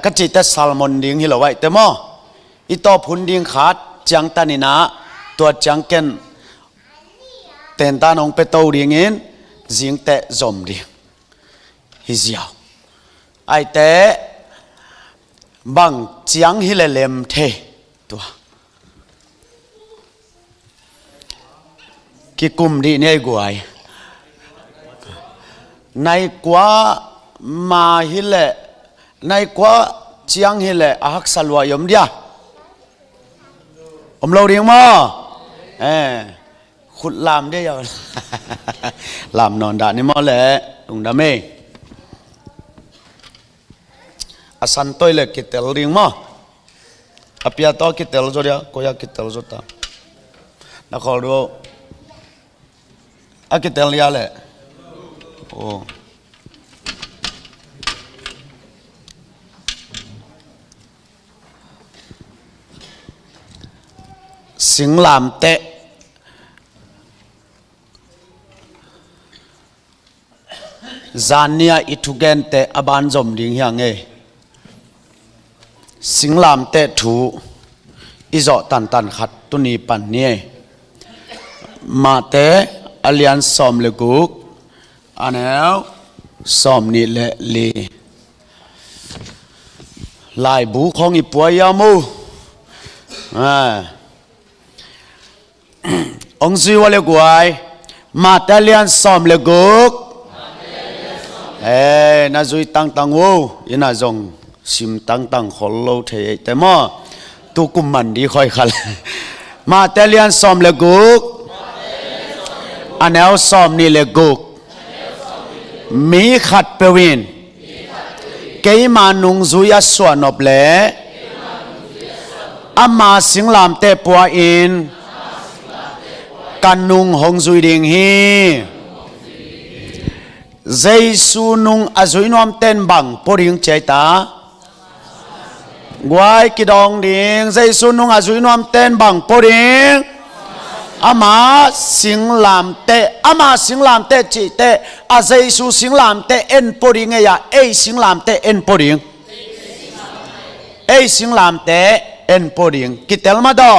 ก็จิตแต่ซาลมอนดิ้งฮิลไว้แต่มออีต่อพุนดิ้งขาดจังตันินะตัวจังเกนเต็นตานองเปโตดิ้งอินจิงแต่จอมดิ้งฮิเซียวไอแต่บังจังฮิเลเลมเทตัวกิกุมดีเนี่ยกวยในกว่ามาฮิเลในกว่าจังฮิเลอักษรวายมเดียเราเรียงมั้ขุดลามได้ยังลามนอนด่านี่มั้งแหละลุงดำเมอาสันตัวเล็กกิเตลเรียงมั้งอภิยาโตกิเตลจอดยาโกยากิเตลจอดตานักขอดูอากิเตลยาเลยโอ้สิงลามเตะจานเนียอิทุเกนเตะอบานจมดิ่งยังไงสิงลามเตะถูอิจอตันขัดตุนีปันเนี่ยมาเตะอเลียนสอมเลกุกอันแล้วสอมนี่เลลีลายบุของอีปัวยามูองซีวะเลกวยมาเตเลียนสอมเลกุกน่าจุยตังโวยิน่าจงซิมตังขอโลเทแต่มอตุกุมันดีค่อยขัดมาเตเลียนสอมเลกุกอันแล้วสอมนี่เลกุกมีขัดเปวินเกยมานุงจุยสวนอบเลอามาสิงลามเตปัวอินกันนุงหงจุยดิงฮีเจสุนุงอจุยนอมเต้นบังปริงเจตากวยกิดองดิงเจสุนุงอจุยนอมเต้นบังปริงอามาสิงลามเตอามาสิงลามเตจิเตอาเจสุสิงลามเตเอ็นปริงเอียสิงลามเตเอ็นปริงสิงลามเตเอ็นปริงกิเตลมาดอ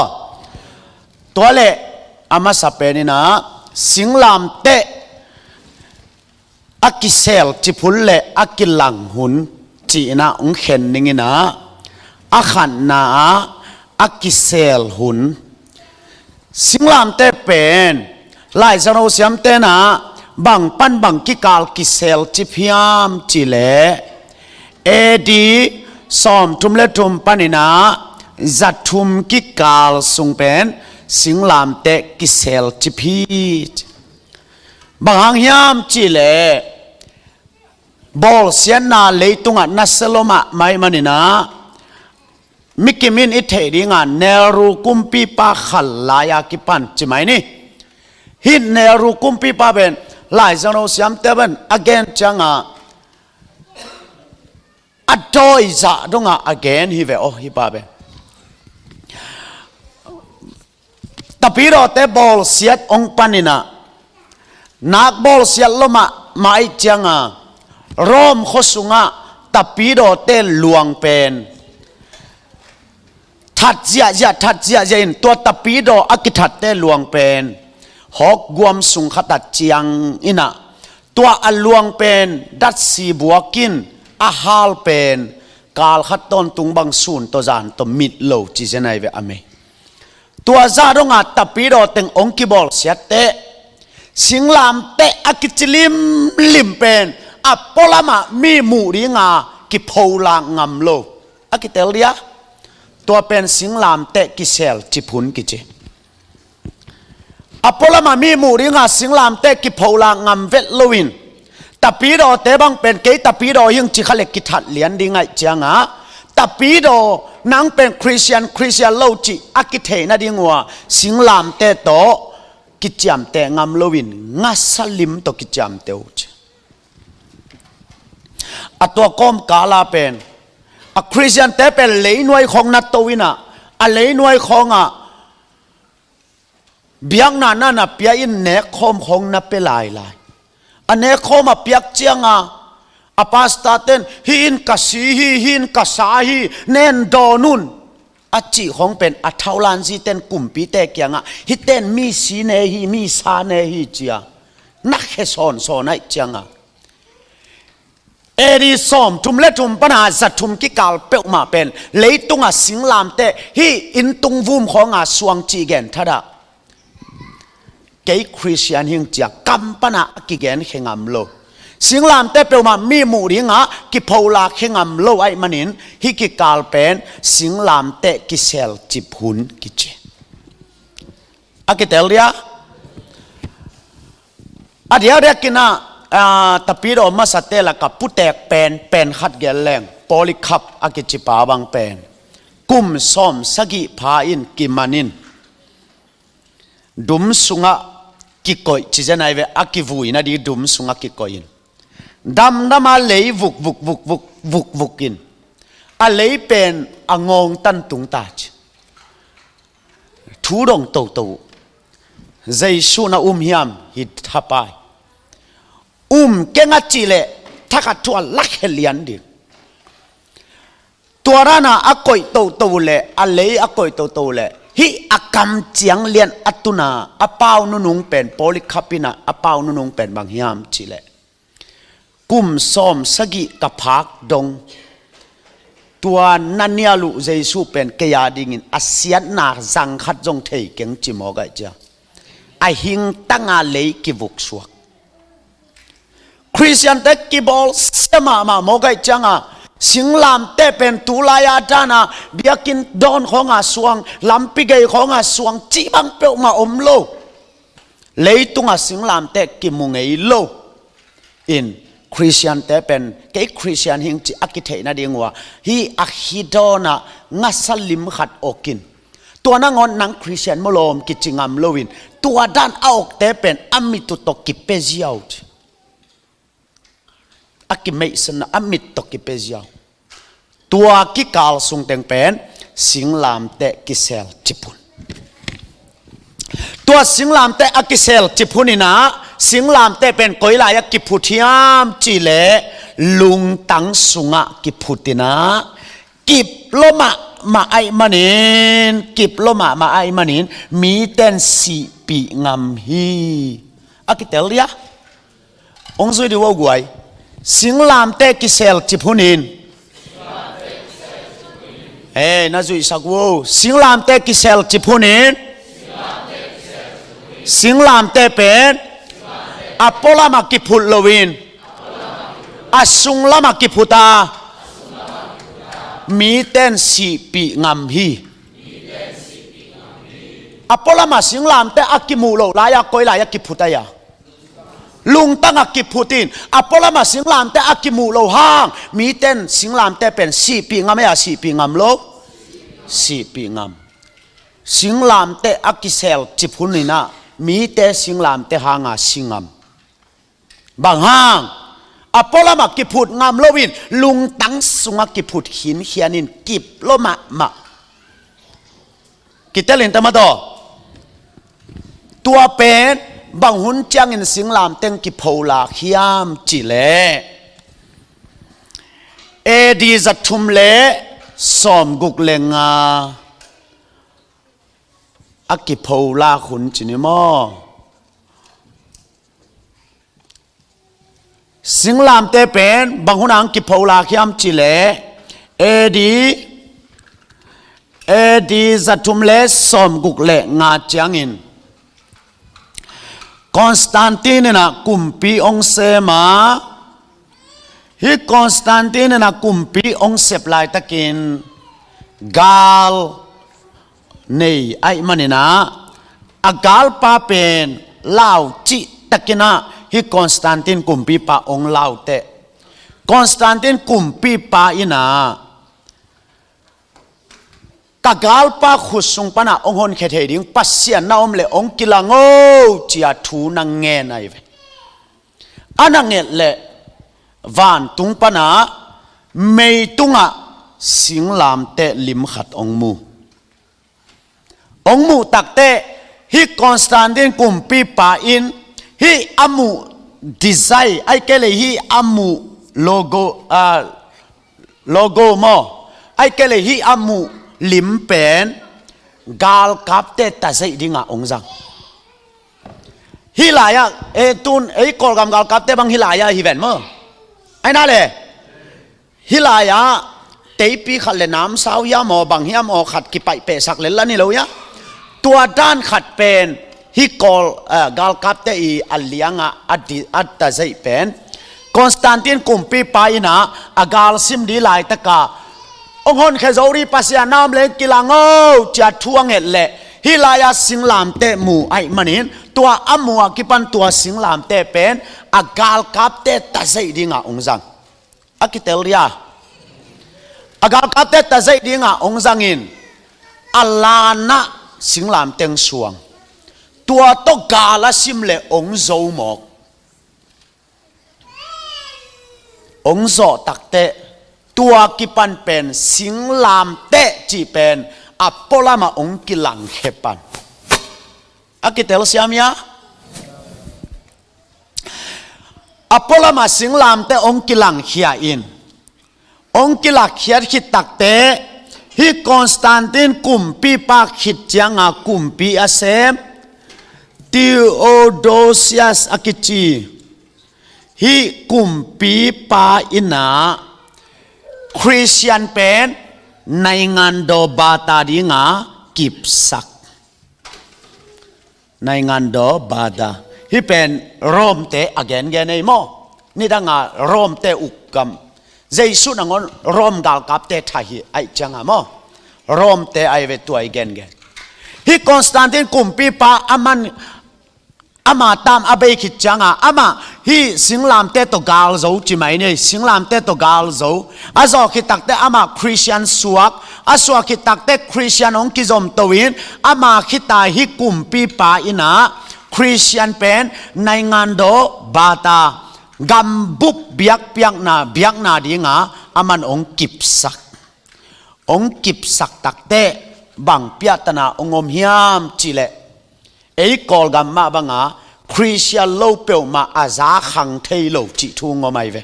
ตัวเล่อามาสับเป็นนะสิงลามเตอากิเซลจิพุลเล่อากิลังหุนจีน่าองเข็นนิงนะอาขันนาอากิเซลหุนสิงลามเตเป็นไล่จะเราเสียมเตนะบังปันบังกิกาลกิเซลจิพยามจิเลเอดีสอมทุมเลทุมปันินะจัดทุมกิกาลสุงเป็นสิงลามเตกิเซลจิพีบางหางยามจิเลบอลเสียนาเลยตุงะนัสโลมาไม่มันนะมิกิมินอิเทดิงานเนรูกุมปีปาขัลลายากิปันจิไหมนี่ฮินเนรูกุมปีปาเป็นหลายจังเราเสียมเตเป็น again จังอ่ะอัดโอยจ่าดงอ่ะ again ฮิเวโอฮิปาเป็นแต่พี่เราเตบอลเสียดองปันินะนักบอลเสียดลมาไม่จังอ่ะรอมขสุงะแต่พี่เราเตลวงเป็นทัดเจียอินตัวตะปีโดอักิทัดเตลวงเป็นหอกกวมสุงขตัดเจียงอินะตัวอลวงเป็นดัดสีบัวกินอาหารเป็นกาลขัดต้นตุงบังสูนตัวจานตัวมิดโลจีเจนไอเวอเมตัวจารงาตะปีโดเต็งองกิบอลเสียเตสิงลามเตอักิจิลิมเป็นอัปปลามามีมูริงากิโพลางำโลอักิเตเลียตัวเป็นสิงลามเตกิเซลจิพุนกิจิอพอลมามีมูริงาสิงลามเตกิโพลางำเวลวินแต่ปีโดเตบังเป็นเกยแต่ปีโดยังจิขเลกิทัดเลียนดีไงเจียงะแต่ปีโดนังเป็นคริสเตียนโลจิอากิเทนะดิงัวสิงลามเตโตกิจามเตงำโลวินงัสลิมโตกิจามเตอุจอตัวก้มกาลาเป็นคริสเตียนเตเป็นเลยหน่วยของนัตโตวินะเลยหน่วยของเบียงนั่นเปียอินเนคอมของนับเปลายอันเนคอมเปียกเจียง อปาสตาเตนฮินกสีฮินกสาฮีเนนดอนุนอาจีของเป็นอัทาวลันซีเต้นกุมปีเตกยังอ่ะฮิเต้นมีสีเนฮีมีสาเนฮีเจียนักเฮซอนโซนไอจังอ่ะเอริสอมทุมเลทุมปัญหาสัตทุมกิกาลเปกมาเป็นเลยตุงอ่ะสิงลามเตฮีอินตุงวุมของอ่ะสวงจีเกนทัดะเกย์คริสเตียนหิงเจียกัมปัญหากิเกนเฮงอัมโลสิงลามเตเปลมามีมูริงะกิพาวลาเฮงอัมโลไอมันินฮิกิกาลเป็นสิงลามเตกิเซลจิบหุนกิเจอากิเตลเรียอาเดียเรียกินะตะปีโรมาสเตละกับผู้แตกเป็นขัดเกลแรงโพลิคับอากิจิปาบังเป็นกุมซ้อมสกิพาอินกิมันินดุมสุงะกิโกยจิเจนายเวอากิวุยนะดีดุมสุงะกิโกยินดำน้ำมาเลยวุกกินอะเลยเป็นอ่างงตันตุงตาจทูดงโตใจชูน่าฮิมฮิตทับไปเก่งจีเล่ถ้ากัดตัวลักเฮลียนดิตัวรานะอักอยโตเล่อะเลยอักอยโตเล่ฮิอักำเจียงเลียนอัตุนาอเปานุงเป็นโพลิคัปินะอเปานุงเป็นบางฮิมจีเล่กุมซ้อมสกิกับพักดงตัวนันเนียลุเจสูเป็นเกียดิงินอาเซียนนาจังขัดจงเทเก่งจิโมกะจ้าไอหิงตั้งอาเลยกิบุกสวกคริสเตียนเตกิบอลเสมาโมกะจังอ่ะสิงลามเตเป็นตุลายาดานะเบียกินดอนของอาสวงลำปิเกยของอาสวงจีบังเปลมาอมโลเลยตุงอาสิงลามเตกิมุงเอโลอินคริสเตียนแต่เป็นเกย์คริสเตียนหิงจีอักเทนะดีงว่าฮีอักฮิโดนะงัสลิมขัดอกินตัวนังอนนังคริสเตียนมโลมกิจิงามโลวินตัวด้านออกแต่เป็นอามิตุตกิเปเซียวอักไม่สนะอามิตกิเปเซียวตัวกิกาลสุงเต็งเป็นสิงลามเตกิเซลจิปุนตัวสิงลามเตอกิเซลจิปุนินะสิงลามเตเป็นก้อยลายกิพุทิยามจีเลลุงตังสุงะกิพุตินะกิบโลมาไอมันินกิบโลมาไอมันินมีเต้นสีปีงามฮีอากิเตลเลียองซุยดีว่ากวยสิงลามเตกิเซลจิพุนินน่าจุยสักวูสิงลามเตกิเซลจิพุนินสิงลามเตเป็นอโปลามากิพุลโลวินอาสุงลามากิพุตามีเต้นสีปีงามฮีอโปลามาสิงลามเตอากิมูโลลายาโกยลายากิพุตายาลุงตั้งอากิพุตินอโปลามาสิงลามเตอากิมูโลห้างมีเต้นสิงลามเตเป็นสีปีงามยาสีปีงามโลสีปีงามสิงลามเตอากิเซลจิพุนินะมีเตสิงลามเตหางาสิงามบางห้างอโปลามากิพุดงามโลวินลุงตั้งสุงกิพุดหินเขียนินกิบโลมากิเตลินตมาโตตัวเป็นบางหุ่นจังอินสิงลามเต็งกิพาวลาขยามจิเลเอดีจัตุมเลสอมกุกเลงาอากิพาวลาขุนจินิโมสิงลามเตเป็นบางหุ่นอังกิพาวลาขยามจิเลเอดีจัตุมเลสอมกุกเลงาจังอินคอนสแตนตินนะกุมปีองเซมาฮิคอนสแตนตินนะกุมปีองเซปลายตะกินกาลนี่ไอมันนี่นะอากาลปาเป็นลาวจิตะกินะฮิคอนสแตนตินกุมปีปาองลาวเตคอนสแตนตินกุมปีปาอินะกากาลปาขุดสุงปนะองหนเขตดิ่งปัสเซียนนาอมเลองกิลังโอจีอาทูนังเงนไอเวอันนังเงเลวันตุงปนะไม่ตุงะสิงลามเตลิมขัดองมูตักเตฮิคอนสแตนตินกุมปีปาอินฮิอามูดีไซไอเกเลฮิอามู logo logo mo ai ke le hi amu lim pen gal kap te ta sei dinga ong jang hi la ya e tun e kol gam gal kap te bang hi la ya hi ven mo ai na le hi la ya te pi khat le nam sao ya mo bang hiam o khat ki pai pe sak le la ni lo ya tua dan khat pen hi kol gal kap te i alianga adi atta sei pen Constantine kumpi pa ina agal sim di lai taka ông hôn khai dấu đi pasia nam lên kilango cha thuang het le hilaya sing lam te mu ai manin tua amua kipan tua sing lam te pen agal kap te ta sei dinga ong jang akitel dia agal kap te ta sei dinga ong jangin alana sing lam teng suang tua to gala sim le ong zo mok ong zo tak teตัวกิปันเป็นสิงลามเตะจีเป็นอัปโปลามาองกิลังเขปันอากิเตลเซียมยาอัปโปลามาสิงลามเตะองกิลังเขียอินองกิลักเขียขิดตักเตะฮิคอนสแตนตินกุมปีปากขิดจังอากุมปีอาเซมติโอโดเซียสอากิจีฮิกุมปีปาอินาคริสเตียนเป็นในงานโดบาตาดีงากิบสักในงานโดบาตาที่เป็นโรมเตะอเกนเกนไอโมนี่ดังอาโรมเตะอุกกำเจสุนังอนโรมกาลกับเตะไทยไอจังอะโมโรมเตะไอเวตัวไอเกนเกนที่คอนสแตนตินกุมปีปาอามันอามาตามอาเบคิดจังอ่ะอามาฮีสิงลามเตตกาลโซจิไหมเนี่ยสิงลามเตตกาลโซอาจอคิดตักเตอามาคริสเตียนสวกอาสวกคิดตักเตคริสเตียนองกิจมตวินอามาคิดตาฮิกุมปีปาอินะคริสเตียนเป็นในงานโดบาตากัมบุบเบียกเปียกนาดีงาอามันองกิบสักตักเตบังเปียตนาองอมเฮียมจิเลไอ้กอลกัมมาบังอาคริสเตียนโลเปียวมาอาซาขังเทโลจิทุงอไม่เว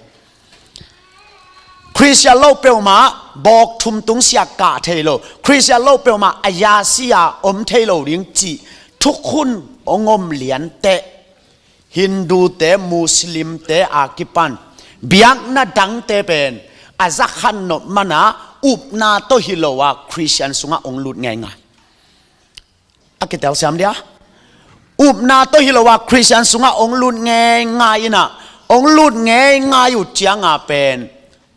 คริสเตียนโลเปียวมาบอกทุมตุงเสียกาเทโลคริสเตียนโลเปียวมาอายาเสียอมเทโลลิงจิทุกคนองมเหรียญเตฮินดูเตมุสลิมเตอากิปันเบียกนาดังเตเป็นอาซาขันนบมานาอุบนาโตฮิโลวาคริสเตียนสุงาองลุดไงอากิเตลเซียมเดียอุบนาโตฮิโลวาคริสเตียนสุงาองลุดไงนะองลุดไงอยู่เจียงอาเป็น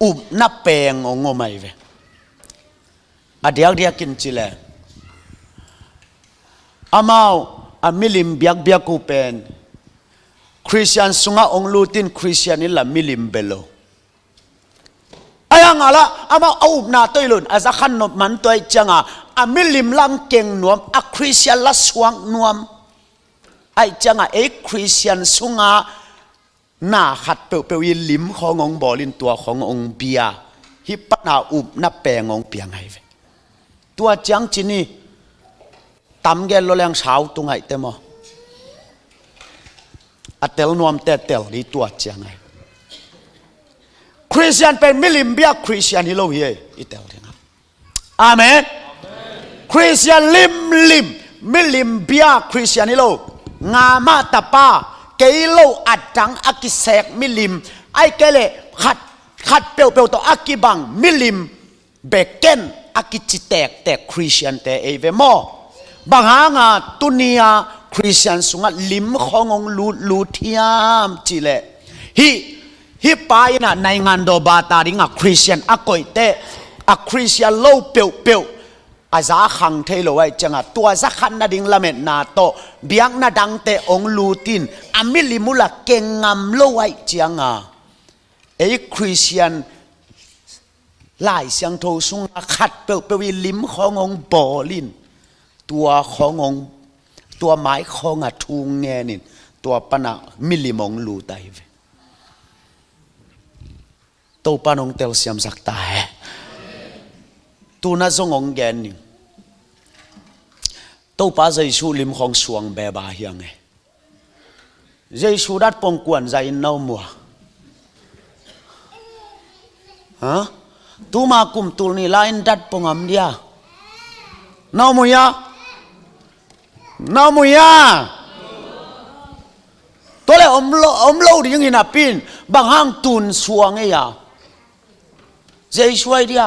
อุบนับเปงองไม่เวอเดียกินจิเลอามาอามิลิมเบียกกูเป็นคริสเตียนสุงาองลุดินคริสเตียนนี่ละมิลิมเบโลอายังอะละอามาอุบนาโตฮิลุนอาจะขันนบมันตัวจังอามิลิมลำเก่งนวมอาคริสเตียนละสวงนวมไอ้จังไอ้คริสเตียนสุงาหน้าขัดเปลวยิลิมขององบอลินตัวขององเบียฮิปนาอุบนับแปงองเปียงไงตัวจังจินี่ตำแกลโลแรงเช้าตรงไหนเต็มอ่ะอัตเตลนวมเตลดีตัวจังไงคริสเตียนเป็นมิลิมเบียคริสเตียนฮิโลเฮียอีเตลเถอะอาเมนคริสเตียนลิมมิลิมเบียคริสเตียนฮิโลงามาตาปาเกโลอัดจังอากิเซกมิลิมไอเกเลขัดเปียวตัวอากิบังมิลิมเบเกนอากิจิแต่คริสเตียนแต่เอเวโมบางหางาตุนียคริสเตียนสุงลิมขององลูทิยามจิเลฮิปายนะในงานโดบาตาดิงาคริสเตียนอากอยเตอะคริสเตียนโลเปียวอาจาขังเทโลไว้จังตัวสักขันนาดิงละเมนนาโตเบียงนาดังเตองลูตินอามิลิมุลาเก่งงามโลไว้จังไอ้คริสเตียนหลายเสียงโทสุงขัดเปียวลิมขององบอลินตัวขององตัวไม้ของทุงเงนินตัวปนามิลิมองลูไตเวตัวปนองเตลเซียมสักตาตัวน่าจงองแกนนี่ตัวป้าใจชูลิมของสวงแบบาเฮียงไงใจชูดัดปองกวนใจน่ามัว ฮะตูมากุมตูนี่ลายดัดปงอัมเดียน้ามุยาตัวเลยอมโลดิยังไงนะปินบางห้างตุนสวงไอ้ยาใจช่วยเดีย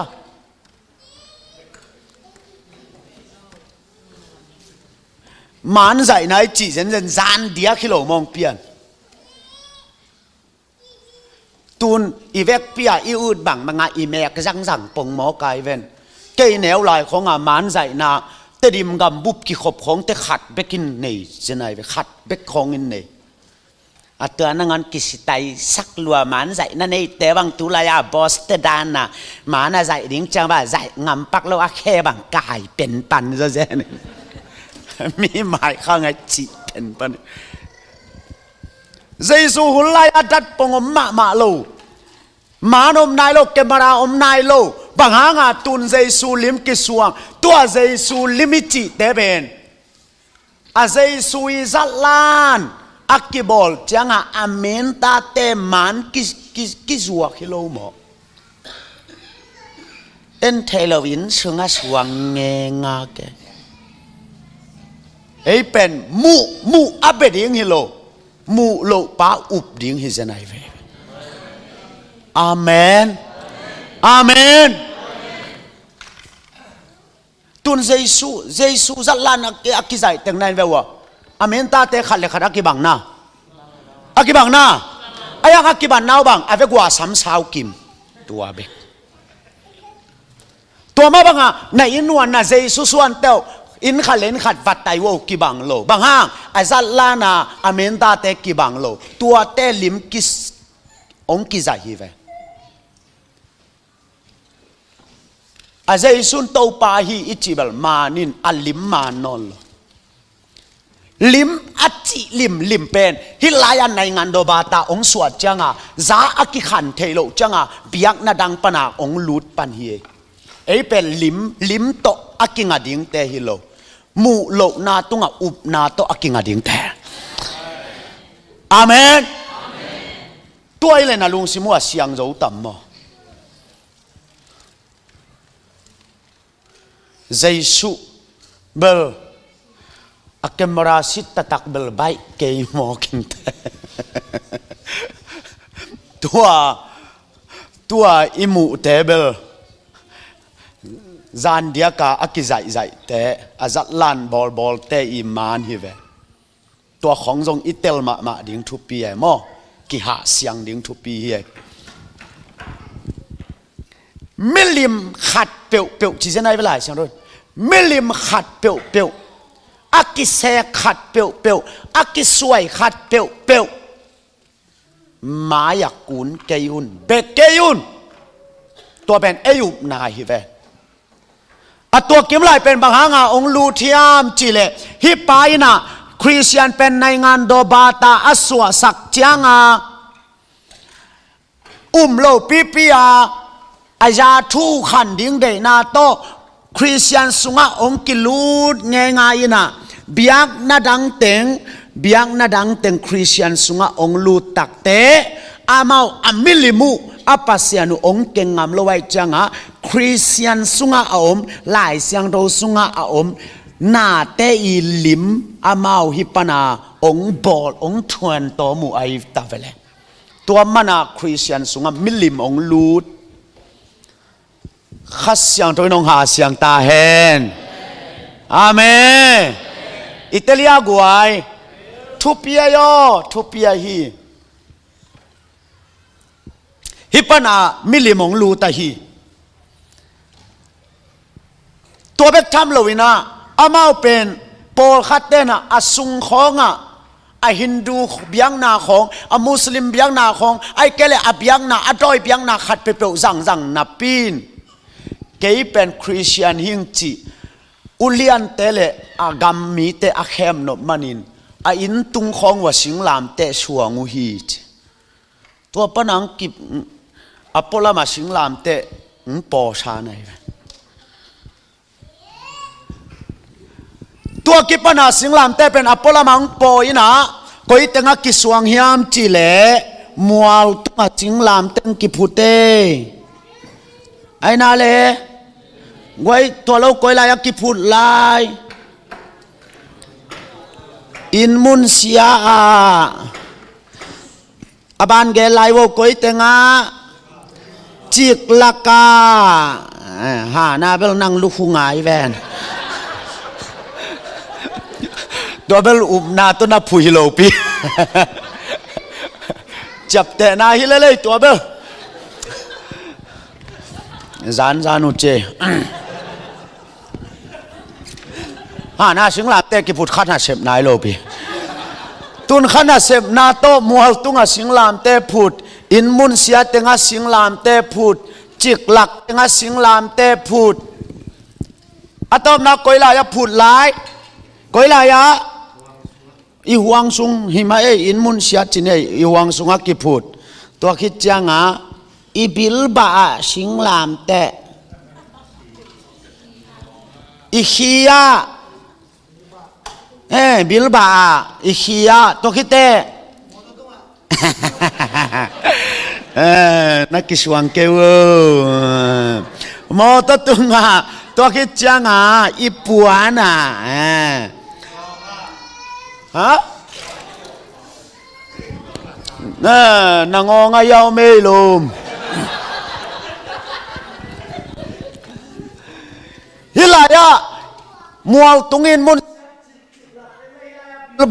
มันใจไหนจีเซนจานเดียกิโลมองเปลี่ยนตุนอีเวกเปียอีอุดบังมังอีเมกจังปงหมอกายเวนเกยแนวลายของมันใจนาเตดิมกำบุบกิขบของเตขัดเบกินนี่จะไหนไปขัดเบกของอินนี่ตัวนั้นงั้นกิสไตสักลัวมันใจนั่นเองแต่บางตุลายาบอสเตดานะมันใจดิ้งจังว่าใจงำปักแล้วแค่บางกายเป็นปันซะเจนมีหมายข้างไงจีเป็นปันเจสูหุ่นไล่ดัดปงมาโลมานมนายโลเกมราอมนายโลบางหางาตุนเจสูลิมกิสวงตัวเจสูลิมิจิเตเบนอาเจสูอิซัลลานอักกิบอลจังอาเมนตาเตมันกิสวงฮิโลโมเอ็นเทลวินซึ่งสวงเงงาเกไอเป็นมูอับเบดิงฮิโลมูโลป้าอุบดิงฮิเจนไอเวอาเมนตุนเจสูจัลลานอักกิใจแต่งนั้นเววะอาเมนตาเตขัดเลยขัดอักกิบังนาอายังอักกิบังนาบังอาเวกว่าสามสาวกิมตัวเบกตัวมาบังอ่ะในอินวันน่ะเจสูส่วนเต้าอินขัดเล่นขัดวัดไตโวกิบังโลบางห้างไอซัลลานาอาเมนตาเตกิบังโลตัวเตลิมกิสองกิใจฮีเวอาเจสุนโตปาฮีอิจิบลมานินอัลลิมมานอลลิมอัจิลิมเป็นฮิลายันในงานโดบาตาองสวดจังอ่ะซาอักิขันเทโลจังอ่ะเบียกนาดังปนาองลูดปันฮีไอเป็นลิมโตอักิงาดิงเตฮิโลมูโลนาตุงอ่ะอุบนาโตอักิงาดิงเตอาเมนตัวไอเลนะลุงสิมัวเสียงโจตัมมอเจสุเบลอักมราสิตตักเบลใบเกยมอกินเตตัวอิมูเตเบลจานเดียกาอักใจเตอาจัดลานบอลเตอิมานฮิเวตัวของจงอิเตลมาดิ้งทุปีไอมอกิหาเสียงดิ้งทุปีเฮมิลิมขัดเปียวจีเซนไอเวลาเสียงด้วยมิลิมขัดเปียวอักกิเซขัดเปียวอักกิสวยขัดเปียวมาอยากกุนเกยุนเบกเกยุนตัวเป็นเอยุนาฮิเวตัวกิมไลเป็นบางหางาองลูทิยามจิเลฮิปายนะคริสเตียนเป็นในงานโดบาตาอสวสักจางาโลปีอาอายาทูขันดิ้งเดนาโตคริสเตียนสุงะองกิลูดเงงายนะเบียกนาดังเต็งคริสเตียนสุงะองลูตักเตอามาอามิลิมูอาปัสยานุองเก่งงามลอยจังะคริสเตียนสุงะอาอมหลายเสียงโดสุงะอาอมนาเตอีลิมอามาฮิปนาองบอลองทวนโตมูไอตาเวเลตัวมันอะคริสเตียนสุงะมิลิมองลูดขัดเสียงตัวน้องหาเสียงตาเห็นอาเมนอิตาลีกวยทุบยาทุบยาฮิปนามิลิมองลูตาฮีตัวเบ็ดทำเลยนะอามาเป็นโปลคัตเตนะอสุงของอ่ะไอฮินดูเบียงนาของอมุสลิมเบียงนาของไอเกเลอเบียงนาอดอยเบียงนาขัดเปเปอจังนับปีนเกยเป็นคริสเตียนหิงจีอุเลียนเตเลอากัมมีเตอาเข้มนบมันินอินตุงของว่าสิงลามเตชัวงูฮีจตัวปนังกิบอพอลามาสิงลามเตปอชาไนตัวกิปนาสิงลามเตเป็นอพอลามังปอยนะก็อีเตงกิสวงฮิามจิเลมัวตุงสิงลามเตงกิพุเต ไอ้นาเลไว้ตัวเราก้อยลายกิพูดลายอินมุนเสียอาบานเกลายว่าก้อยเตงาจิกลักกาหาหน้าเบลนั่งลุกหุงายแวนตัวเบลอุบนาตัวน่าพุยโลปีจับแต่นาฮิเลเลยตัวเบลจานอุเจหาหน้าสิงลาเตกิพุทธขันหาเสพนายโลปีตุนขันหาเสพนาโตมัวตุงหาสิงลามเตพุทธอินมุนเสียเตงหาสิงลามเตพุทธจิกหลักเตงหาสิงลามเตพุทธอะตอมนาก้อยลายพุทธหลายก้อยลายอีหวังซุงหิมาอินมุนเสียจินอีหวังซุงอากิพุทธตัวคิดจังอีบิลบาสิงลามเตอีขียาบิลบาอีขียาตัวคิดเตนักกิสวังเกวมอตตุงาตัวคิดจังอีปัวน่ะฮะนางงายาวไม่ลมฮิลายามัวตุงินมุน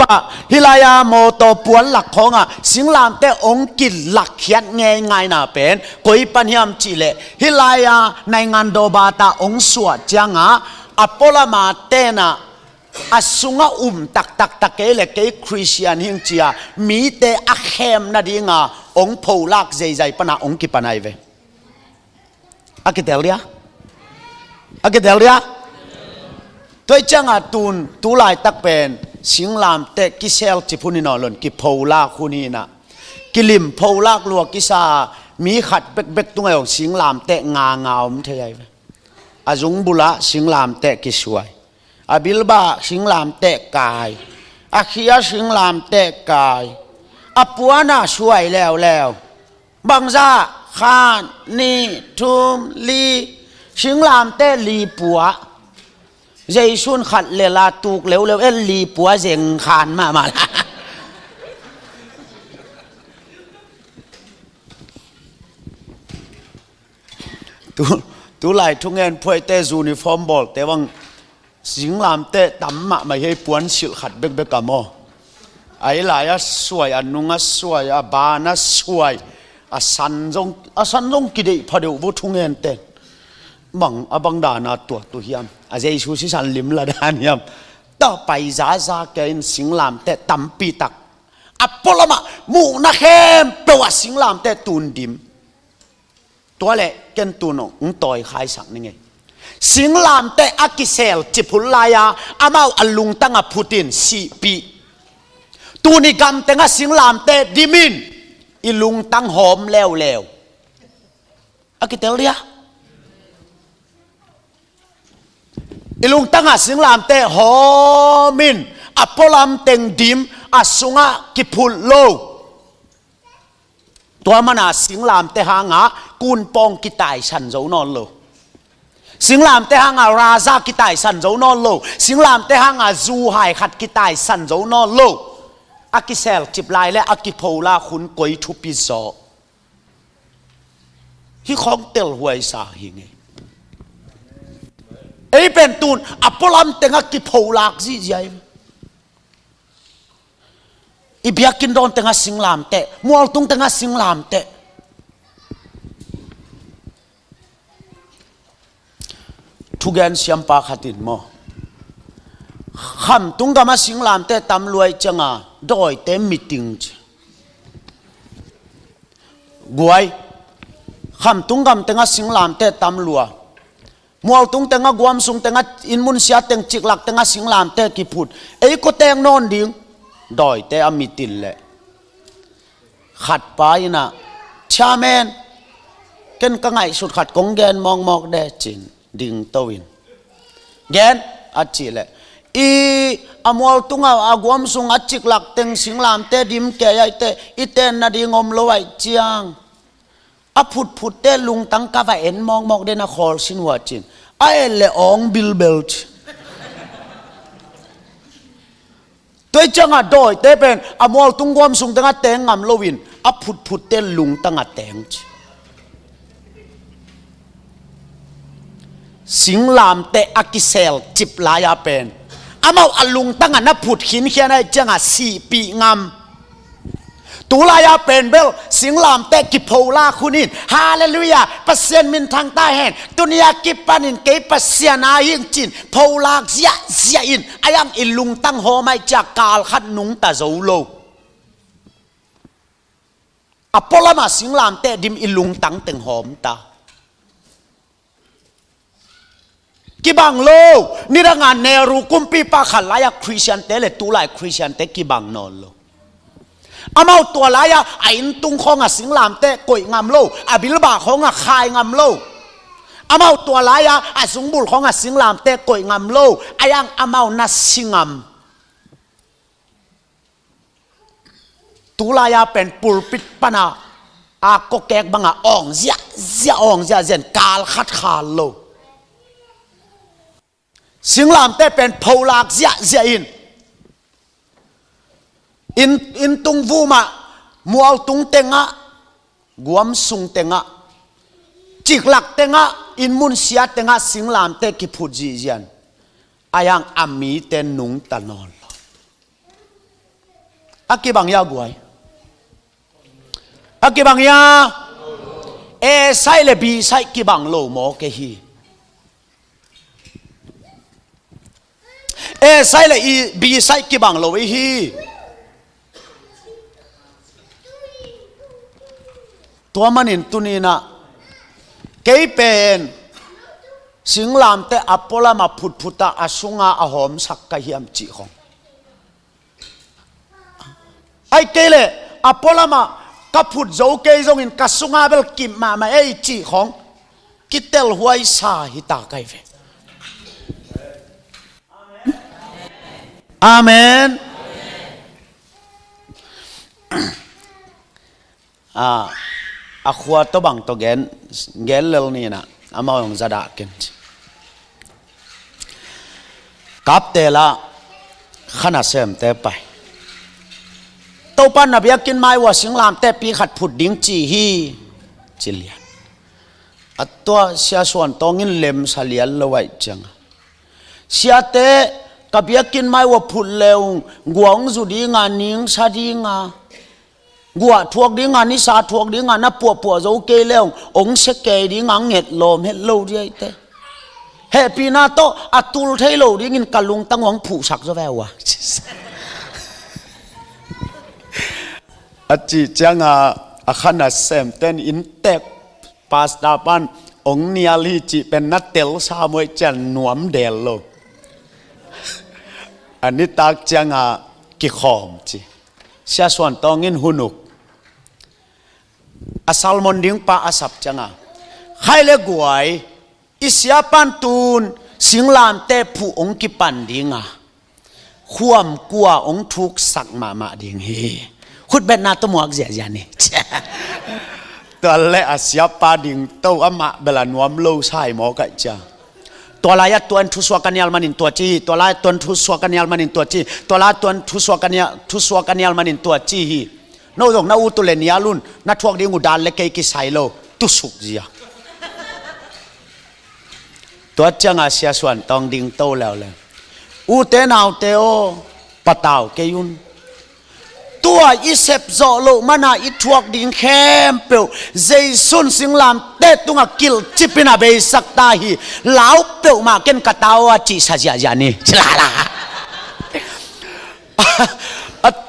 บะฮิลายาโมโตปวนหลักของสิงลามแต่องกิจหลักเขียนง่ายๆนะเป็นกุยปัญญามจิเลฮิลายาในงานโดบาตาองสวดจังอปอลมาเตนะอาสุงตักเกลเกคริสเตียนหิงเจียมีเตอเขมนาดิงองโพลักใจปนาองกิปนายเวอากิเดลเลียตัวจังตูลายตักเป็นสิงลามเตกิเซลจิพุนินอลนกิโพลักคุนีนะกิลิมโพลักลัวกิซามีขัดเบกตรงไอ้ของสิงลามเตงามเทียบอาจุงบุละสิงลามเตกิสวยอาบิลบาสิงลามเตกายอาขียสิงลามเตกายอาปัวน่าสวยแล้วบังซาขานนี่ทุมลีสิงลามเตลีปัวใจชุนขัดเลลาตูกเร็วลีปัวเจงขานมาละตูไล่ทุกเงินพวยเตจูนิฟอร์มบอลแต่ว่าสิงลามเตะตั้มมาไม่ให้ปวนสิลขัดเบกกันโมไอ้หลายสวยนุงสวยบานสวยสันจงกิเลพอเดี๋ยวบุทุงเงินเตะบังดานาตัวเฮียมอาจจะชูสิสันลิมละดานเฮียมต่อไปจ้าแกนสิงลามเตะตั้มปีตักปอลมามูนักเข้มเปล่าสิงลามเตะตูนดิมตัวเล็กเกนตูนงต่อยขายสักนี่ไงสิงลามเตอากิเซลจิพุลลายาอามาอลุงตั้งพูตินสีปีตูนิกรรมตั้งสิงลามเตดิมินอิลุงตั้งหอมแล้วอากิเตลเลียอิลุงตั้งสิงลามเตหอมินอพอลามเต็งดิมอสุงะกิพุลโลตัวมันสิงลามเตหางกุนปองกิตายฉันเจ้านอนโลสิงลามเตหังราซากิตายสันโจนอลโลสิงลามเตหังจูไฮขัดกิตายสันโจนอลโลอากิเซลจิบลายและอากิโพลาคุณกอยทุปิโซที่ของเตลหวยสาหิงไอเป็นตูนอพอลามเตงอากิโพลากซีใจอีเบียกินโดนเตงอาสิงลามเตมัวตุงเตงอาสิงลามเตทุกอย่างเสียมปากขัดินโมคำตุงกามาสิงลามเตตำรวยจังโดยเต็มมิติงกวยคำตุงกามเตงสิงลามเตตำรวยมัวตุงเตงกวมสุงเตงอินมุนเสียเตงจิกหลักเตงสิงลามเตกิพุดไอ้ก็เตงนอนดิ่งโดยเตอมิตินเลยขัดไปนะชาเมนเกินก็ไงสุดขัดกงแกนมองเดจินดิ่งตวินแกนอัจฉิเลอีอมัวตุงอากวมสุงอัจฉิกหลักเต็งสิงลามเตดิมแกยัยเตอีเตนนาดิงอมลอยเจียง a phut te lung tang ka va en mong de na khol sin wa chin a le ong bil belt tôi chẳng à đôi tế bên à mua tung gom sung tăng teng ngam lowin à phut te lung tăng teng sinh làm te akisel chip la ya pen à mau à lung tăng na phut hin khian ai chẳng à si pi ngam tu la ya pen bel sinh làm te ki phola khunin hallelujah pasien min thang ta hen dunia ki panin ke pasien a yin chin phola zia in ayang ilung tang ho mai cha kal khat nung ta zo lo apola ma sinh làm te dim ilung tang teng hom ta ki bang lo ni ra nga neru kumpi pa khalaya christian te le tu lai christian te ki bang no lo amau tua laya ain tung khong sinh làm te koi ngam lo abil ba khong khai ngam lo amau tua laya sung bul khong sinh làm te koi ngam lo ayang amau na singam tu laya pen pulpit pana ko kek banga ong zia zen kal khat khal lo sinh làm te pen pholak zia in tung vu ma mual tung tenga guam sung tenga chik lak tenga in mun sia tenga sinh làm te ki phut ji jian ayang ami te nung tanol akibang ya guai akibang ya e sai le bi sai kibang lo mo ke hi e sai le i bi sai kibang lo hiตัวมันอินตุนีนะเกยเป็นสิงลามเตอปอลามาพุตาอาสุงาอาหอมสักกะเฮียมจีของไอเกยเลอปอลามากับพุดโจเกยจงอินกัสุงาเบลกิมมาไอจีของกิเตลหวยซาฮิตาไกเวอาเมนอาขวดตัวบังตัวเกนเลวนี่นะอามาองจะด่ากันกับเตละขนาดเสมเตไปตัวปันนับยากินไม้ว่าสิงลามเตปีขัดผุดดิ้งจีฮีจิเลียนอัตัวเสียส่วนตองอินเล็มสเลียนละไว้จังเสียเตกับยากินไม้ว่าผุดเลวกวงจุดีงานนิ่งซาดีงากัวทวกดิ้งงานนิสาทวกดิ้งงานนับปัวโจเกลเลวองเสกเกดิ้งงานเห็ดลมเห็ดโลดีไอเต้เฮปีนาโตอัตุลเทโลดิ้งกัลลุงตั้งวังผูสักจะแววะอาจิจังอาขนาดเซมเต้นอินเตปปาสดาปันองเนียลีจิเป็นนัดเตลซามวยจันนวมเดลโลอันนี้ตากจังกิขอมจิเสียส่วนตองอินหุนุกอาซัลมอนดิ้งปาอาสับจังใครเล็กไว้อิสยาปันตูนสิงลามเตผู้องกิปันดิ้งความกลัวองทุกสักมาดิ้งเฮขุดเบ็ดนาตัวหมวกเสียยันนี่ตัวเล็กอาสยาปาดิ้งตัวอามาเบลานวมโลใช่หมอกัจจาตัวลายตัวทุสวกันยาลมันินตัวจีตัวลายตัวทุสวกันยาลมันินตัวจีตัวลายตัวทุสวกันยาลมันินตัวจีฮีโน้ตงนาอุตุเลนียลุนนัทวกดิ้งอุดาลเล็กกิไซโลตุสุกจียตัวจังอาเซียส่วนตองดิ้งโตแล้วเลยอุเตนาวเตโอปะตาวเกยุนตัวอิเซปโซโลมานาอิทวกดิ้งเข้มเปลวเจสุนสิงลามเตตุงกิลจิปินาเบสักตาฮีลาวเปลวมาเก็นกะตาวจิซาจิยานี่ฉลาละ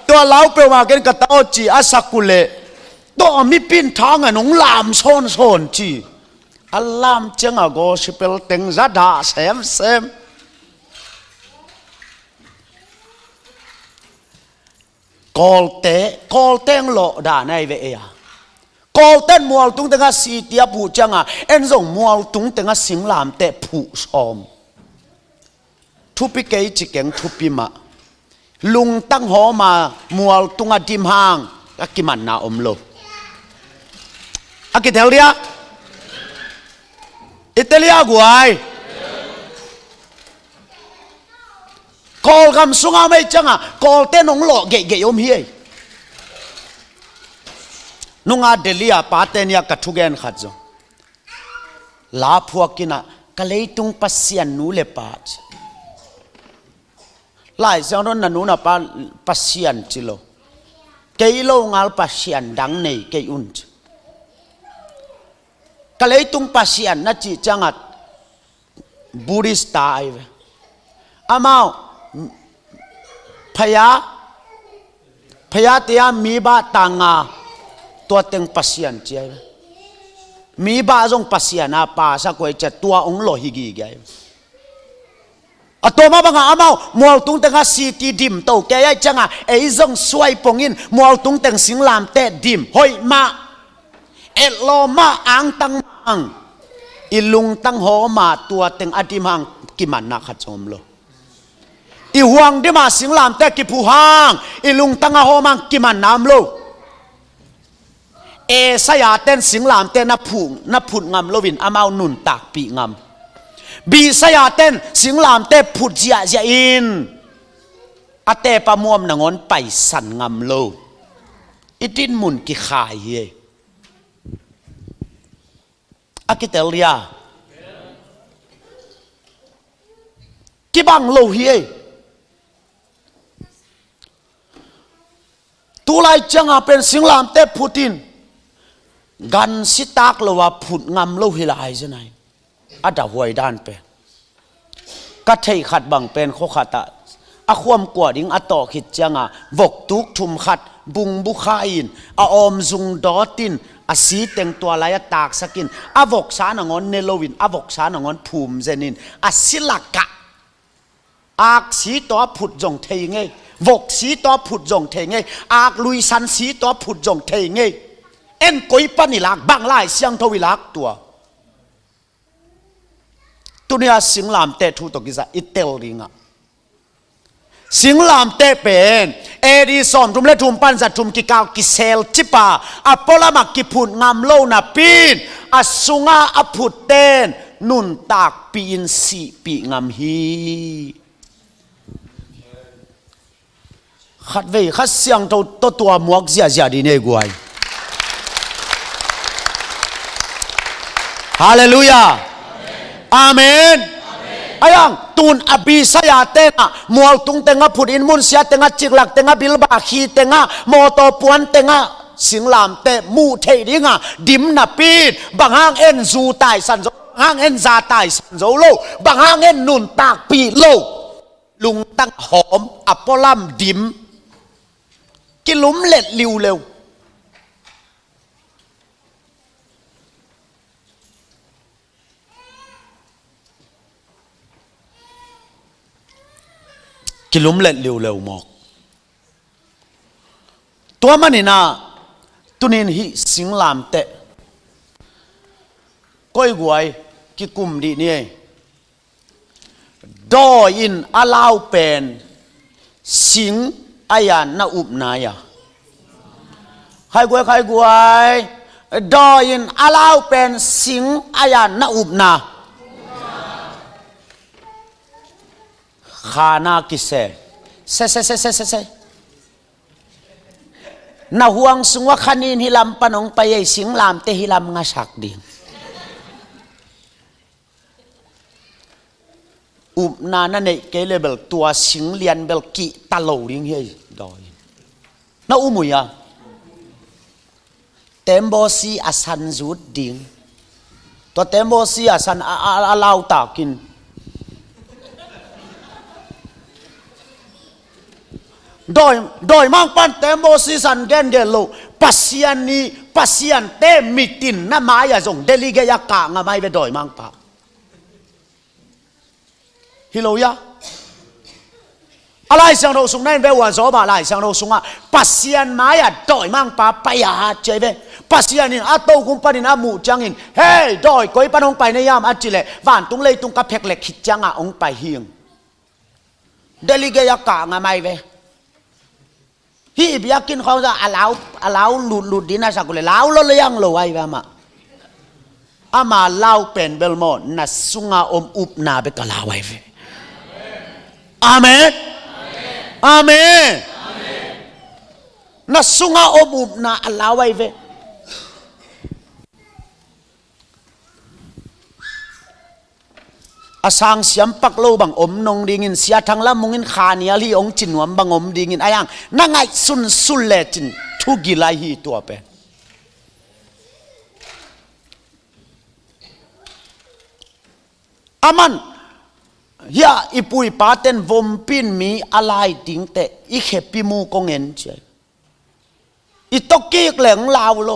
ตัวลาวเปลวมาเก็นกะตาวจิอาสักุเลตัวมีปินทางนงลามโซนจีอัลลามจังโกสิเปลเต็งจัดาเซมกอลเตงโลดาในเวียกอลเตนมัวตุงเตงสีเตียบูจังเอ็นส่งมัวตุงเตงสิงลามเตผู้ชมทุปิเกยจิเกงทุปิมาลุงตั้งหอมามัวตุงดิมหางกิมันนาอมโล Aki Telia Italia guai Call gam sunga mai changa call te nong lo ge yom hi Nunga Delia patenia katugen khadzo La phuakina kaleitung pasian nu le pat Lai zang na nu na pa pasian chilo Keilo ngal pasian dang nei ke unt Kaleitung pasian na chi changat Buddhist tai Amao Phaya tia mi ba tanga tua teng pasian chiai mi ba jong pasian a pa sa koi cha tua ong lo hi gi gai atoma banga amao mol tung tenga city dim to ke ai changa ei jong suai pongin mol tung teng singlam te dim hoi ma elo ma ang tang mang ilung tang ho ma tua teng adim hang kiman na khat chom lo I huang di ma singlam te ki puhang ilung tanga ho mang kiman nam lo e saya ten singlam te na phut ngam lovin amau nun tak pi ngam bi saya ten singlam te phut jia in ate pa muam nangon pai san ngam lo itin mun ki khai ye akitelia ki bang lo hi Tulai changa pen singlam te Putin gan sitak lo wa phut ngam lo hilai janai ada huai dan pe ka thei khat bang pen kho khata a khwam kwa ding a to khit changa vok tuk thum khat bung bu khain a om zung dotin a si teng tua lai tak sakin a vok sa na ngon nelowin a vok sa na ngon phum zenin a silaka ak si to phut jong thei nge vok si to phut jong thei nge ak lui san si to phut jong thei nge en koi pani lak bang lai siang thawi lak tua tunia singlam te thu to giza itel ringa singlam te pen edi som tum le tum pan za tum ki kaw ki sel chipa apola mak ki phut ngam lo na pin asunga aphut ten nun tak pin si pi ngam hi khát về khát xiang trâu to tua muak zia đi này guai Hallelujah Amen ayang tun abi saya tenga mual tung tenga phut in mun sia tenga chiklak tenga bilba khi tenga moto puan tenga singlam te mu thei dinga dim na pin banghang en zu tai san zo hang en za tai san zo lo banghang en nun tak pi lo lung tăng hom apolam dim cái lúm lẹt liu lều cái lúm lẹt liu lều mọc tua mà nina tunin hi sing làm tệ coi guai cái cùm đi nè do in allow pen sing ayan na up na ya khai guai do in allow pen sing ayan na up na khana kise se na huang sungwa khanin hilam panong payay sing lam te hilam nga sak ding na nei ke level tua sing lian bel ki talo ring he doi na umuya tembo si asan zut ding to tembo si asan alau takin doi mang pan tembo si san gen lo pasian te mitin na maya jong delige ya ka nga mai ve doi mang pa Hello ya alai sang đâu sung nên về hoàn gió mà lại sang đâu sung à pasian mai à đòi mang pa paya chơi về pasian in ato cũng pa in amu chang in hey đòi coi pa ông pai này yam achile van tung lei tung ka phek lek khit chang à ông pai hieng delige ya ka nga mai về hi biakin khao ra alao lut din na sa ko le lao lo yang lo ai va ma อามาเล่าเป็นเบลโมนัสสุงาอมอุบนาเบกลาไว้เวอาเมนอาเมนนัสสุงาอมอุบนาอัลลาไว้เวอาสังเสียมปักโลบังอมนงดิ่งินเสียทั้งละมุงินขาเนียลีองจินวมบังอมดิ่งินอายังนั่งไงสุนเลจินทุกิลายฮีตัวเป็นอามันยาอิปุยปาเตนวมปินมีอะไรดิ้งเตะอีเขปิมูกงเงินเจอีตกกี้เหลงลาวโล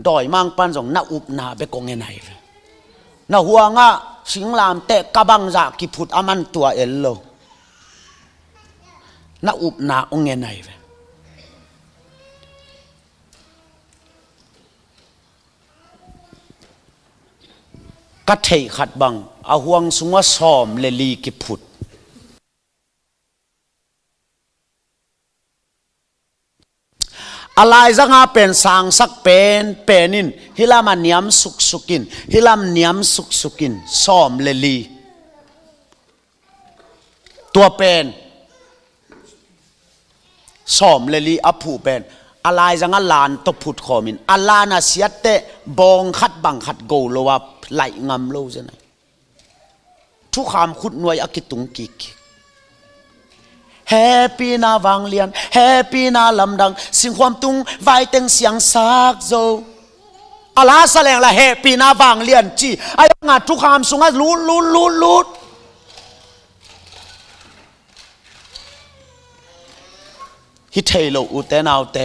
ดอยมังปันส่งน่าอุบนาไปกงเงินไหนน่าหัวงะสิงลามเตะกบังจากกิพุดอามันตัวเอลโลน่าอุบนาองเงินไหนก็เทขัดบังอาห่วงสุงว่าซ้อมเลลีกิพุดอะไรสักเป็นสางสักเป็นนินฮิลามันยำสุกินฮิลามยำสุกินซ้อมเลลีตัวเป็นซ้อมเลลีอภูเป็นอะไรสักลานตบพุดขอมินอัลลานาเสียเตะบองขัดบังขัดโกลว่าไหลงำโลจะไหนทุกคำขุดหน่วยอากิตุงกิกแฮปปี้นาวังเลียนแฮปปี้นาลำดังสิ่งความตุงไว้เต็งเสียงซักโซอัลลาแสดงละแฮปปี้นาวังเลียนจีไอ้งาทุกคำสุงาลูดฮิตเทโลอุเตนเอาเต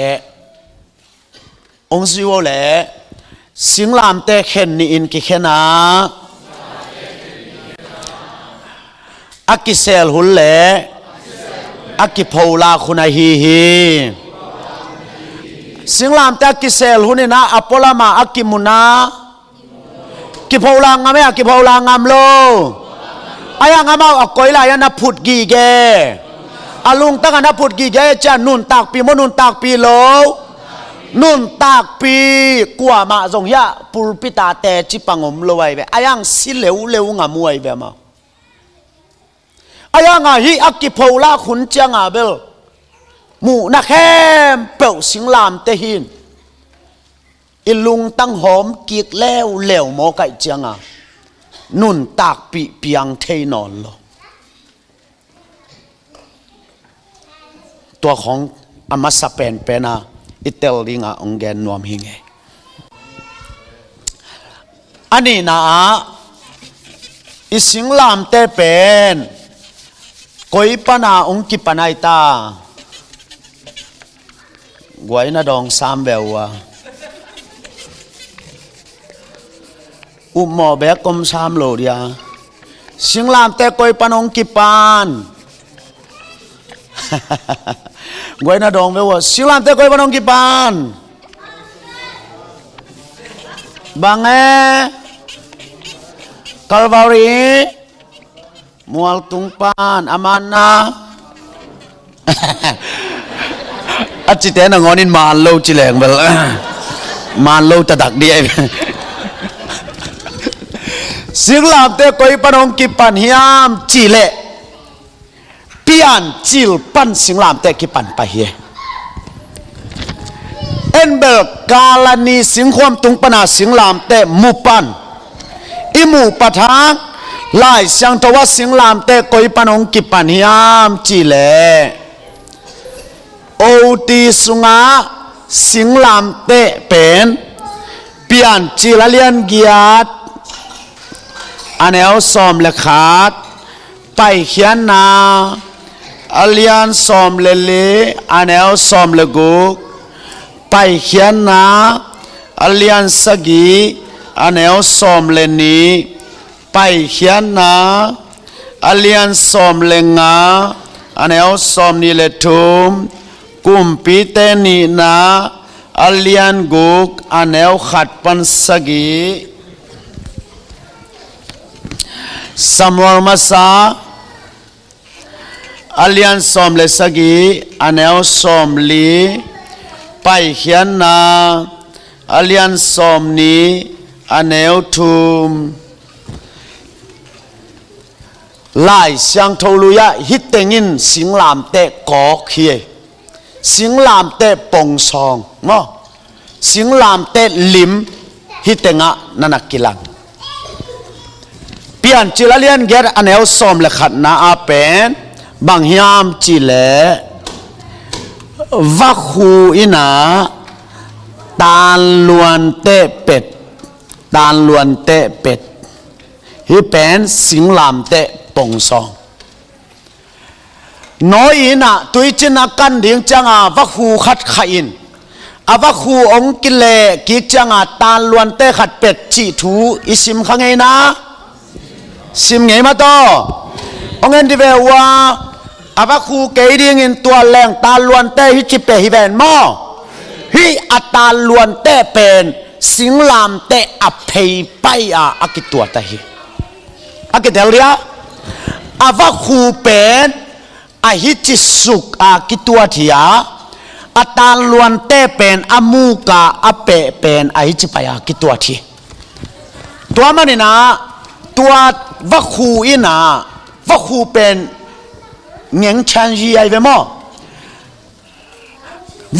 องซิโอเล่สิงลามเตเข็นนี่อินกิเขนาอักกิเซลหุลเล่อักกิพาวลาคุณาฮีสิงลามเตอักกิเซลหุนี่นะอพอลามาอักกิมุนากิพาวลางามอักกิพาวลางามโลอายังงามอักกอยลายันนับพุดกีเกอาลุงตั้งนับพุดกีเกจะนุนตากปีมนุนตากปีโลนุนตากปีกัวมาทรงยะปุรปิตาแต่จิปังอมลอยไปอายังสิเลวงามวยแบบมาอายังฮิอักกิพาวลาขุนเจียงอาเบลมูนักแฮมเปิลสิงลามเตหินอิลุงตั้งหอมกีกแล้วหมอไก่เจียงอานุนตากปีเปียงเทนอนลตัวของอามาสเปนเปนาอิตาลีงาองเกนนวมหิงเออันนี้นะอิสิงลามเตเป็นกอยปนาองกิปนัยตากวยนาดองสามเบลวะอุมหมอแบกกลมสามโลเดียสิงลามเตกอยปนองกิปันกวยนาดองเบลวะสิงลามเตกอยปนองกิปันบางคัลวารีมัวตุงปานอามานะอาจิตเตนงอนินมาโลจิเลงเบลมาโลตะดักดีสิงลามเตกอยปนองกิปันฮิยามจิเลปีอันจิลปันสิงลามเตกิปันไปเฮเอ็นเบลกาลานีสิงความตุงปนาสิงลามเตมุปันอิมูปะทางไล่เสียงทว่าสิงลามเตกอยปนองกิปันฮิยามจิเลโอตีสุงาสิงลามเตเป็นเปลี่ยนจิลเลียนกียดอันเอลซอมเลขาดไปเขียนนาอเลียนซอมเลเลอันเอลซอมเลกุกไปเขียนนาอเลียนสกีอันเอลซอมเลนีไปเขียนนาอเลียนซอมเลงาอันเอลซอมนิเลทุมกุมปีเตนีนาอเลียนกุกอันเอลขัดปันสกีสมวมาซาอเลียนซอมเลสกีอันเอลซอมลีไปเขียนนาอเลียนซอมนี้ อันเนวทุมไล่เสียงทลุยะฮิตเตงินสิงลามเตะกอเขียสิงลามเตะปงซองเนาะสิงลามเตะลิมฮิตเตงะนันกิลังเปลี่ยนจิลเลียนเกตอันเนวสอมเลขัดนาอาเป็นบางยามจิเลวักหูอินาตาลวนเตะเป็ดตาลวนเตะเป็ดฮิเป็นสิงลามเตะปงซองน้อยนะตุยจินักกันดิ่งจังอาวักหูขัดขินอาวักหูองกิเลกิจังอาตาลวนเตะขัดเป็ดจีทูอิสิมขังไงนะสิมไงมาต่อองเงินที่เวว่าอาวักหูเกยดิ่งอินตัวแรงตาลวนเตะฮิจิเปฮิเวนมอฮิอัตาลวนเตะเป็นสิงลามเตะอภัยไปอากิตัวตะฮีอากิเดลียอาวักหูเป็นอาฮิจิสุกอากิตัวที่อัตาลวนเตะเป็นอามูกาอเปะเป็นอาฮิจิไปอากิตัวที่ตัวมันนี่นะตัววักหูอินะวักหูเป็นเงียงชันยีไอเวมอ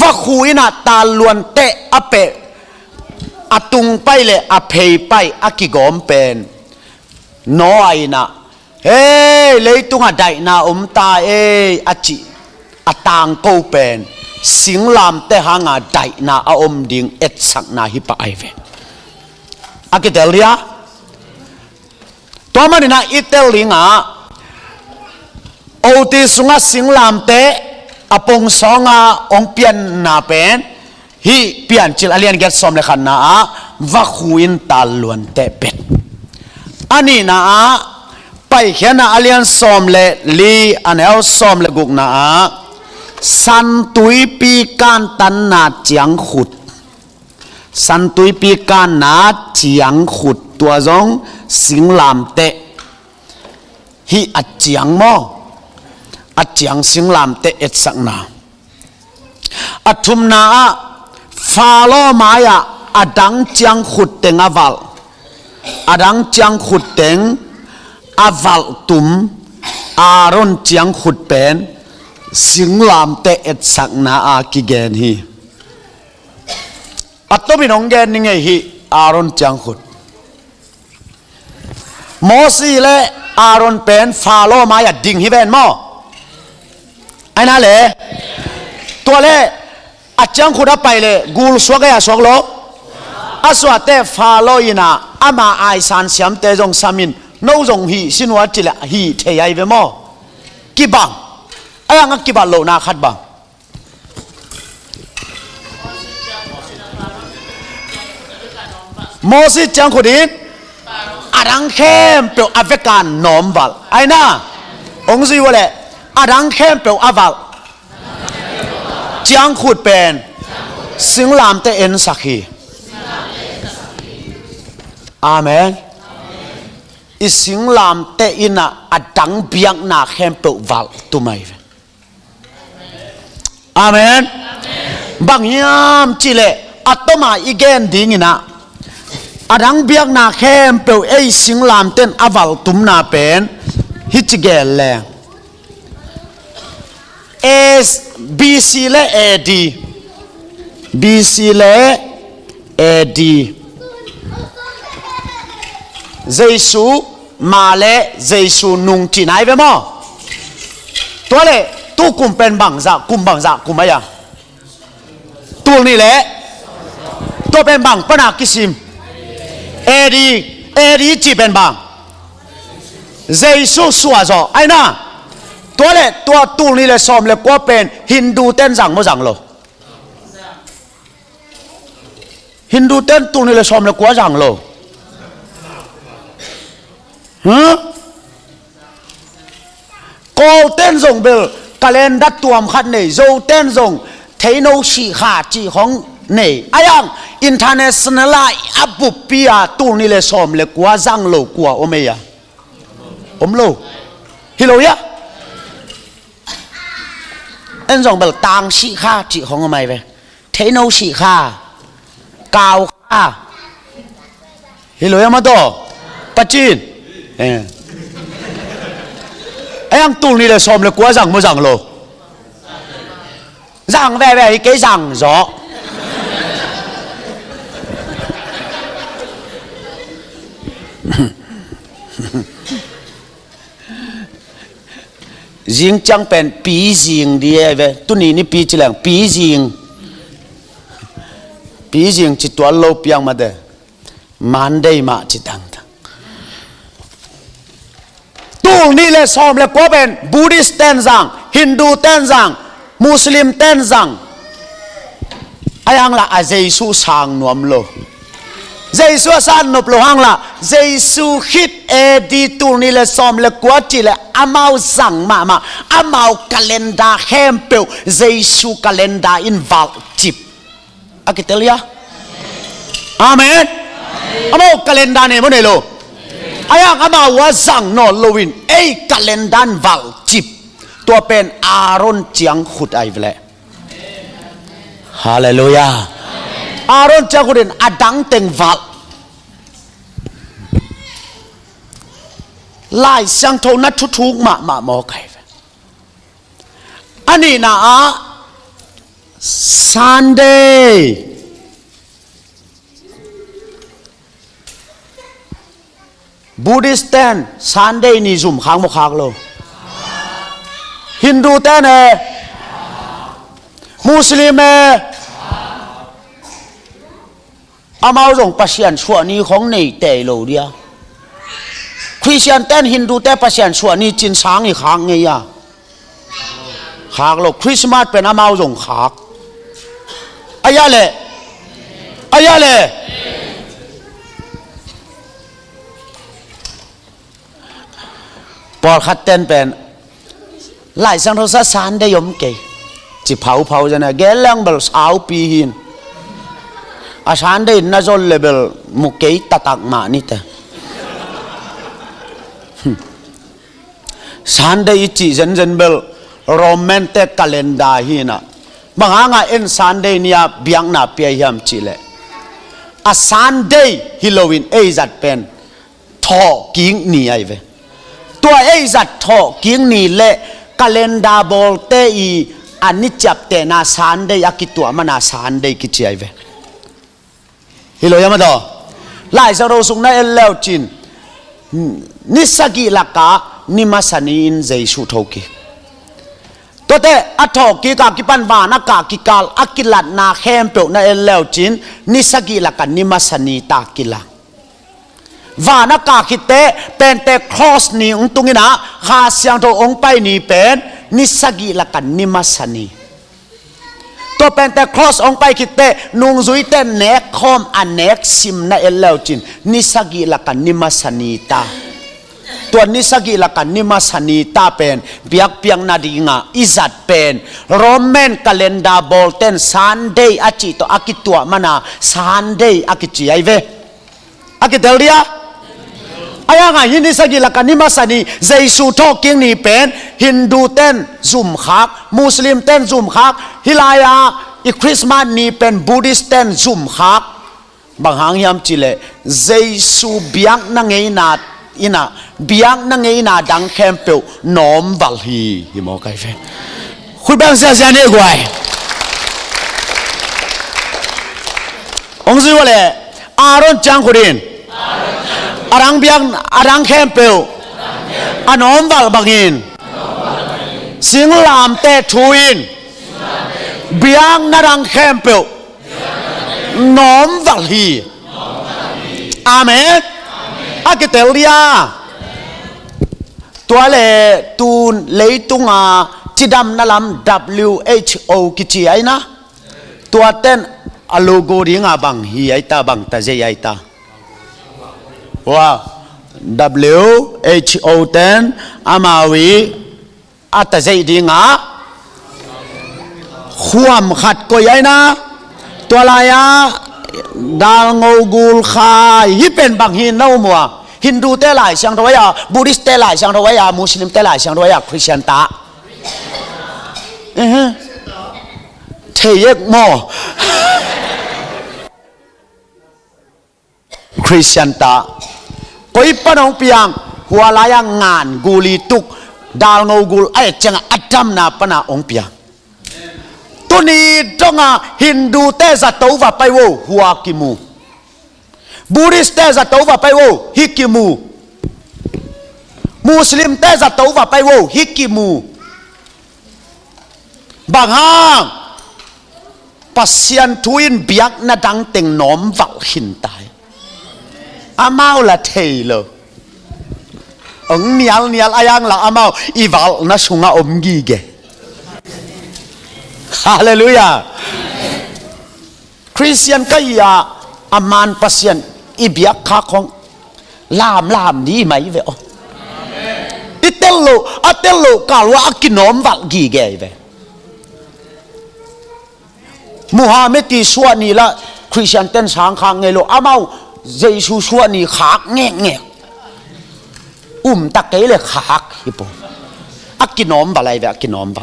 วักหูอินะตาลวนเตะอเปะอาตุงไปเลยอภัยไปอากิกอมเป็นน้อยนะเฮ้เลยตุงอะได้นะตาอาจิอาตางกูเป็นสิงลามเตหางาได้นะดิ่งเอ็ดสักนาฮิปะไอเวอากิเดลียตัวมันนี่นะอิเตลิงโอติสุงะสิงลามเตอปงสององเปียนนาเป็นฮีเปียนจิลอเลียนเกตสอมเลขันนาวักหูอินตาลวนเตเป็ดอันนี้นะไปเขียนอเลียนสอมเลลีอันเอลสอมเลกุกนะสันตุยปีการตันนาเจียงขุดสันตุยปีการนาเจียงขุดตัวจงสิงลามเตฮีอัดเจียงมออัดเจียงสิงลามเตเอ็ดสักนาอัดทุมนาฟาโลมายาอดังเจียงขุดเต็งอวัลอดังเจียงขุดเต็งอวัลตุมอารอนเจียงขุดเป็นสิงลามเตเอ็ดสักนาอากิเกนฮีอัตโตบินองเกนนี่ไงฮีอารอนเจียงขุดโมซีเลอารอนเป็นฟาโลมายาดิ่งฮีเวนมอไอ้นั่นเลยตัวเล่อาจารย์ขุดไปเลยกูสวกยาสวกโลอาสวะเตฟาโลยินะอามาไอซันเสียมเตจงสามินโนจงฮีสินวัดจิละฮีเทียไอเวมอกิบังไอ้ยังกิบังโลนาขัดบังโมซิจังขุดินอารังเข้มเปลวอเวกันนอมบัลไอ้น่ะองค์สิวะเลยอารังเข้มเปลวอวัลจังขุดเป็นสิงลามเตเอ็นสักฮีอาเมนอิสิงลามเตอินะอดังเบียงนาเข้มเปลววัลตุไม่อาเมนบางยามจิเลอัตมาอีเกนดิ่งนะอดังเบียงนาเข้มเปลวสิงลามเตนอวัลตุมนาเป็นฮิจิเกลเลBC และ AD BC และ AD เยซูมาและเยซูนุ่งที่ไหนเว้ยมั้งตัวเล่ตู้กุมเป็นบังจากกุมบังจากกุมอะไรอ่ะตัวนี้แหละตัวเป็นบังปนักกิซิม AD จีเป็นบังเยซูสัวจ่อไอ้น่ะตัวเล่ตัวตูนี่เลยสอมเลยก็เป็นฮินดูเต้นสั่งไม่สั่งหรอฮินดูเต้นตูนี่เลยสอมเลยก็สั่งหรอฮะก็เต้นส่งเบลกาเลนดัดตัวมขัดเนี่ยโจเต้นส่งเทโนชีขาจีของเนี่ยไอ้ยังอินเทอร์เนชั่นแนลไลน์อับบุปปีอาตูนี่เลยสอมเลยก็สั่งหรอกว่าโอเมียอมโลฮิโลยะเอ็นส่งเบลตังชีข้าจีของอะไรไปเทโนชีข้ากาวข้า ฮิโลยามาโตปัจจินไอ้ยังตุลนี่เลยสมเลยกลัวสั่งไม่สั่งโลสั่งแว่แว่อีกสั่งจ่อยิงจังเป็นปียิงดีเว้ยตุนี่นี่ปีจิแรงปียิงจิตตัวโลภยังมาเดมันได้มาจิตังตุนี่เลยสอมเลยก็เป็นบูดิสต์เต้นจังฮินดูเต้นจังมุสลิมเต้นจังไอ้ยังละอาเจสุสังนวมโลเจสุสันนบโลหังละเจสุฮิตดีตุนี่เลยสอมเลยก็จิเลยอามาจังมาอามาคัลเลนดาเฮมเปิลเจสุคัลเลนดาอินวัลจิบอากิเตลียอาเมนอามาคัลเลนดาเนี่ยมันเนี่ยโลอายังอามาว่าจังโนโลวินไอ้คัลเลนดาวัลจิบตัวเป็นอารอนเจียงขุดไอเวลฮาเลลูยาอารอนเจียงขุดเป็นอดังเต็งวัลลายเสียงโทนัดทุกมาหมอไก่อันนี้นะSunday Buddhist เต้น Sunday นี่ซุ่มค้างบ่ค้างโลฮินดูเต้นมุสลิมอามาส่งปัจจัยส่วนนี้ของในเตโลเดียคริสเตียนเต้นฮินดูเต้นปัจจัยส่วนนี้จินช้างอีกครั้งไงยะขากโลคริสต์มาสเป็นอามาส่งขากอายะเลยปอดขัดเต้นเป็นหลายสังทศสารได้ยมเกยจิเผาจะนะเกลังเบลสาวปีหินอาชานได้น่าจนเลเบลมุกเกยตักมานี่แต่สารได้จีเจนเบลโรแมนติกคัลเลนดาหินะบางงานเอ็นซันเดย์เนี่ยเบียงนาเปียยามจิเลอาซันเดย์ฮิโลวีนเอจัดเป็นทอกิ้งนี่ไอเวตัวเอจัดทอกิ้งนี่เละคัลเลนดาบอลเตอีอันนี้จับเตนาซันเดย์อากิตัวมันอาซันเดย์กิจไอเวฮิโลยามาดอไล่จะรู้สุงนั่นเอลเลวจินนิสกิลักกะนิมาสันีอินเจสุทอกิตัวเตะอัฐกิกากิปันบานักกากิกาลอักิลัดนาเข้มเปลนาเอลเลวจินนิสกิลักันนิมาสนีตากิลาวานักกาคิเตเป็นเตครอสนี่องตุงินะหาเสียงโตองไปนี่เป็นนิสกิลักันนิมาสนีตัวเป็นเตครอสองไปคิเตนุงซุยเตเนกคอมอันเนกซิมนาเอลเลวจินนิสกิลักันนิมาสนีตาตัวนิสกิลักันนิมาสนีตาเป็นเบียกเปียงนาดีงาอิจัดเป็นโรแมนคัลเลนดาบอลเทนซันเดย์อาจิโตอากิตัวมานาซันเดย์อากิจิไอเวอากิเดลเดียอายังไงฮินิสกิลักันนิมาสนีเจสุทอกิงนี่เป็นฮินดูเต้นซุ่มคักมุสลิมเต้นซุ่มคักฮิลายาอีคริสต์มาสนี่เป็นบูดิสต์เต้นซุ่มคักบางหางยามจิเลเจสุเบียกนังเงนาอินะเบียงนั่งเองนะดังแคมเปลนอมวัลฮีฮิโมไกเฟคุยบางเสียเนี่ยกวยองค์สิวะเลยอารอนจังคุรินอารังเบียงอารังแคมเปลอนอมวัลบังอินสิงลามเตทูอินเบียงนารังแคมเปลนอมวัลฮีอาเมนอากิเตลเลียตัวเลตูนเลยตุงจิดำนั่นลำ WHO กิจไอนะตัวเต้นอโลโกริงาบังฮีไอตาบังตาเจไอตาว่า WHO เต้นอามาวีอาตาเจดิงาความขัดก็ยัยนะตัวลายดาลงกูลขายฮิเป็นบางฮินเล่ามัวฮินดูเตหลายเสียงทวายาบูดิสเตหลายเสียงทวายามุสลิมเตหลายเสียงทวายาคริสเตียนตาเทยกโม คริสเตียนตาก็อีปนองเปียงหัวลายงานกูลีตุกดาลงูกูไอจังอัดดำนาปนาองเปียงตัวนี้จ้องฮินดูเตจะตัวว่าไปโวหัวกิมูบูริสเตจะตัวว่าไปโวฮิกิมูมุสลิมเตจะตัวว่าไปโวฮิกิมูบางห้างปัสยันทวินเบียกนาดังเต็งน้อมวักหินตายอามาละเทโลเนียลอายังละอามาอีวัลน่าสุงาอมกีเกฮาเลลูยาคริสเตียนก็อย่าอามันปัสยันอีเบียกข้าของลามนี้ไหมเวออิเตลโลกาลว่ากินน้อมวักกีเกเวมูฮัมหมัดที่สวนีละคริสเตียนเต้นสังขังไงโลอามาเยซูสวนีขากแง่ตะเกยเลยขากฮิปโปกินน้อมบะไรเวกินน้อมบะ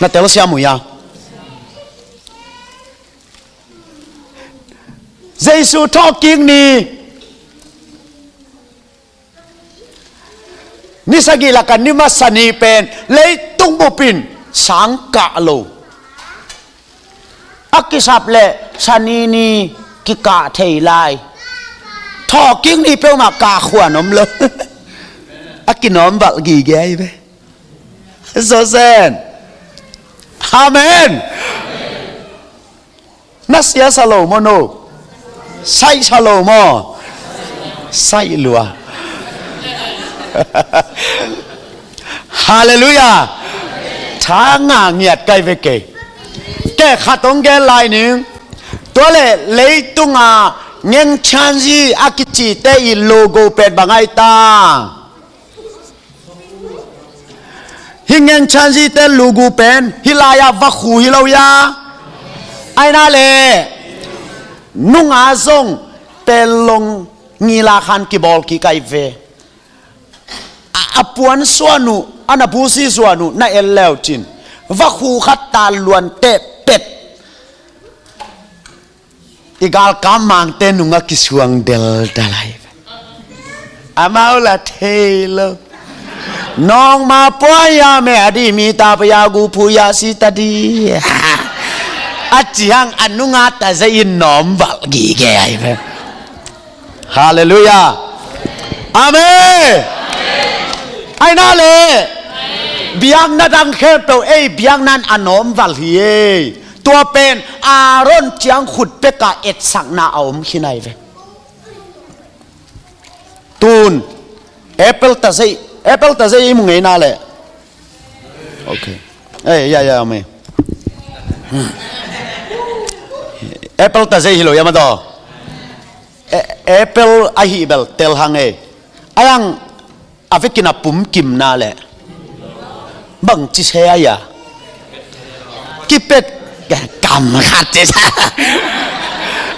นั่นเตลเสียมุยาเยซูทอกิงนี่นิสกิละกันนิมาสนีเป็นเลยตุงบุปินสังกะโลกิสับเล่ชนีนีกิกาเทไลทอกิ้งนี่เป้ามากาขวานมเลยกินนมบักกี่แก่ไปโซเซนอาเมนนัสยาสโลโมโนไซสโลโมไซลัวฮาเลลูยาช้างเงียดไกไปเกแกขัดตรงแกลายหนึ่งตัวเล่เลยตุงเงินชันซีอากิจิเตยโลโก้เป็ดบางไอตาฮิเงินชันซีเตโลโก้เป็นฮิลายาวักหูฮิลายาไอนาเล่นุ่งอาซงเตลงงีลาขันกิบอลกิไกเวอปวนสวนุอันบูซีสวนุน่าเอลเลวจินวักหูขัดตาล้วนเตเป็ดอีกาลกำมังเตนุงกิสวงเดลดาไลอามาละเทลน้องมาป่วยยาแม่ดีมีตาพยากูพูยาสิตาดีอาจิฮังอนุงาตาจะอินน้อมบัลกีแกไปฮาเลลูยาอาเมนไอ้นั่นเลยเบียงนั่นดังเข้มเปล่าเบียงนั้นอน้อมบัลฮีตัวเป็นอารอนเจียงขุดเปกะเอ็ดสังนาเอามขี้ไหนเวตูนแอปเปิลตาเซมึงไงน่าเลยโอเคอย่าไม่แอปเปิลตาเซฮิโลยามาต่อแอปเปิลไอฮิเบลเตลฮังอายังอาฟิกินาปุ่มกิมน่าเลยบังจิเชียกิเป็ดกำขัดเจ้า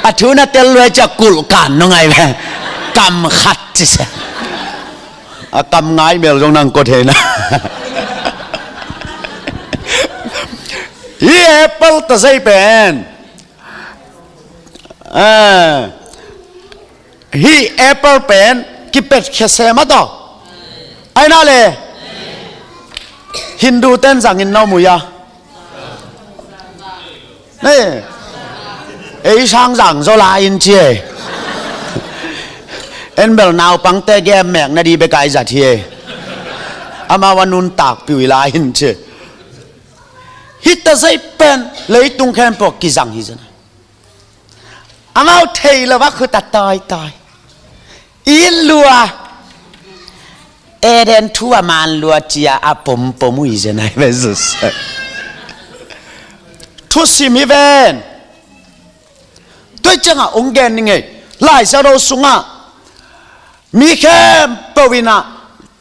อาทุนเตลเลยจะกุลกันน้องไงแม่กำขัดเจ้ากำไงเบลตรงนั้นก็เทนะฮีแอปเปิลตะไซเป็นฮีแอปเปิลเป็นกิเป็ดแค่เซมาต่อไอ้นั่นเลยฮินดูเต้นสั่งอินน้องมุยานี่ช่างสั่งโซลาอินเชียเอ็นเบลนาวปังเตแกมแมกนาดีไปไกลจัดเทียอามาวันนุนตากปิวลาอินเชียฮิตจะเป็นเลยตุงแคมปอกกิจังฮิจันอามาเทลว่าคือตัดตายอินลัวเอเดนทัวมันลัวเจียอาปมอิจันไอเวสุสทุสิมิเวนด้วยจังองเกนนี่ไงไล่เจ้าเราสุงมีแค่ปวินา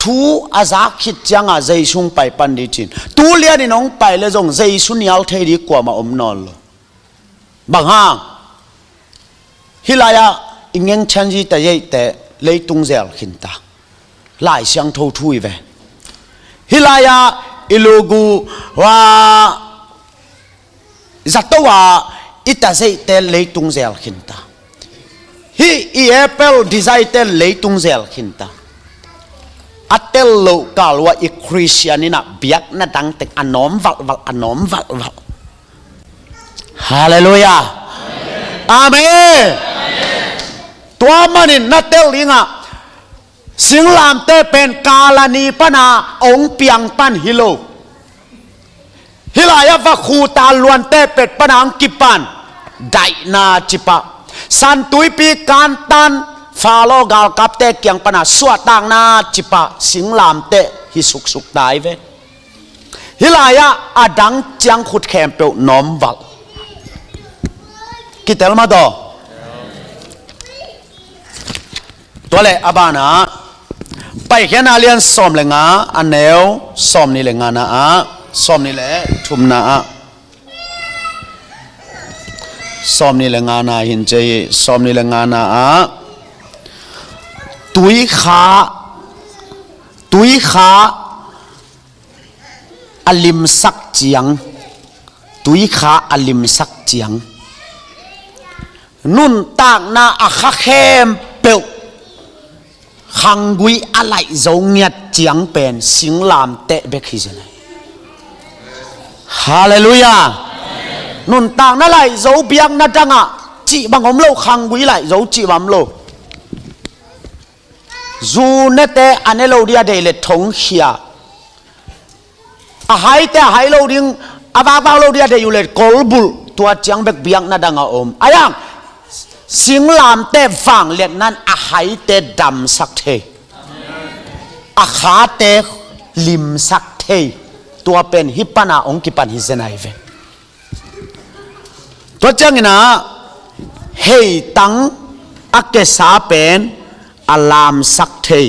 ทูอาซาคิดจังใจซุงไปปันดิจินตูเลียนี่น้องไปเลยจงใจซุนยาวเทดีกว่ามาอมนอนเลยบางห้างฮิลายาอิงเงชันจีแต่ยัยแต่เลยตุงเซลขินตาไล่เสียงทูทุยเวฮิลายาอิลูกูว่าจัตว่าอิตาเซแต่เลยตุงเซลขินตา hi apple design tel leitung zel khinta atel lo kalwa i christianina biak na dang tek anom val hallelujah amen tua manin na tel linga singlam te pen kalani pana ong piang pan hilo hilaya va khu ta luan te pet panang kipan dai na chipa san tui pi kan tan falo gal kap te kyang pana suat tang na chipa singlam te hi suk dai ve hilaya adang chang khut khem pe nom wal kitel ma do tole abana pai khena lian som lenga aneu som ni lenga na a som ni le thum na a som ni lenga na hin che som ni lenga na a tui kha alim sak chiang tui kha alim sak chiang nun tak na a kha khem peu khangui alai zo ngiat chiang pen singlam te be khizena hallelujah nun tak na lai zo biang na danga chi bangom lo khangui lai zo chi bam lo zu nete anelo dia de le thong khia a hai te hai lo ding aba ba lo dia de yu le kolbul tua chiang bek biang na danga om ayang singlam te phang let nan a hai te dam sak the a kha te lim sak the tua pen hipana ong ki pan hi zenai ve to changina hei tang ake sa pen alam sak the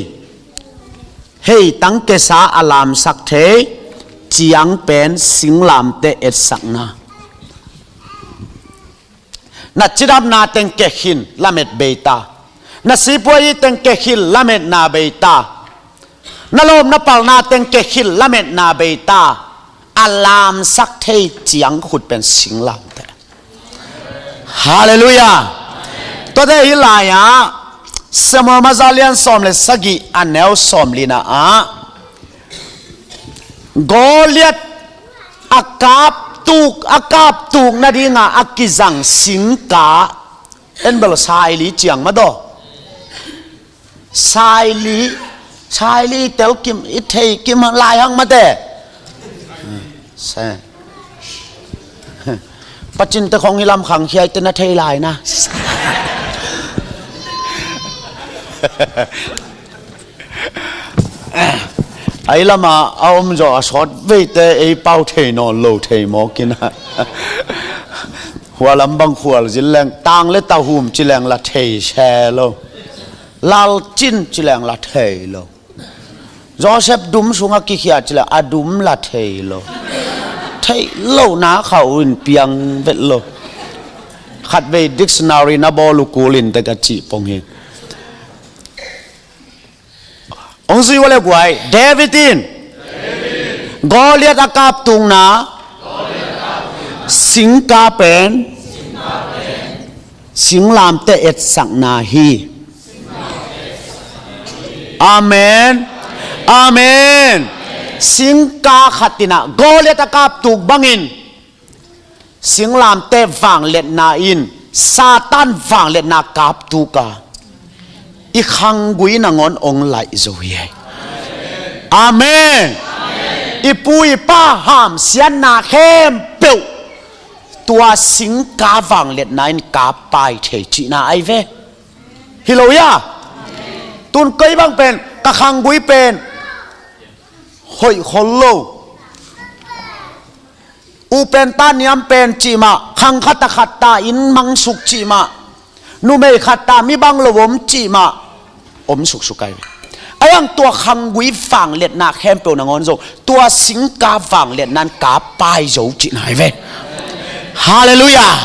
hei tang ke sa alam sak the chiang pen singlam te et sak na chidam na teng ke hin lamet beita na sipoi teng ke hil lamet na beita na lom na pal na teng ke hil lamet na beita alam sak thei chiang khut pen singlam te hallelujah to de hilaya samo mazalian som le sagi anel som lina a goliath akap tuk na dinga akizang singka enbel sai li chiang ma do sai li tel kim it thei kim lai hang ma de sa pachin te khong hilam khang khiai te na thei lai na ai lama aom jo short ve te ei pau thei no lo thei mo kina hua lam bang khual jil leng tang le ta hum chi leng la thei she lo lal chin chi leng la thei lo Joseph dum sunga ki khia chi la adum la thei lo thei lo na khau in piang vet lo khat ve dictionary na bolu kulin te ka chi pong hi ông duy wale guai Davidin Goliath akap tung na sing ka pen sing lam te et sak na hi amen amen sing ka khatina Goliath akap tuk bangin sing lam te vang let na in Satan vang let na kap tu ka i khangui na ngon ong lai zo ye amen i pui pa ham sian na khem pe tua sing ka wang let nine ka pai the chi na ai ve hiloya tun kai bang pen ka khangui pen hoi hollo u pen ta niam pen chi ma khang khata in mang suk chi ma nu mei khata mi bang lowom chi ma om suk sukai ayang tua khangui phang let na khem pe na ngon zo tua sing ka phang let nan ka pai zo chi nai ve hallelujah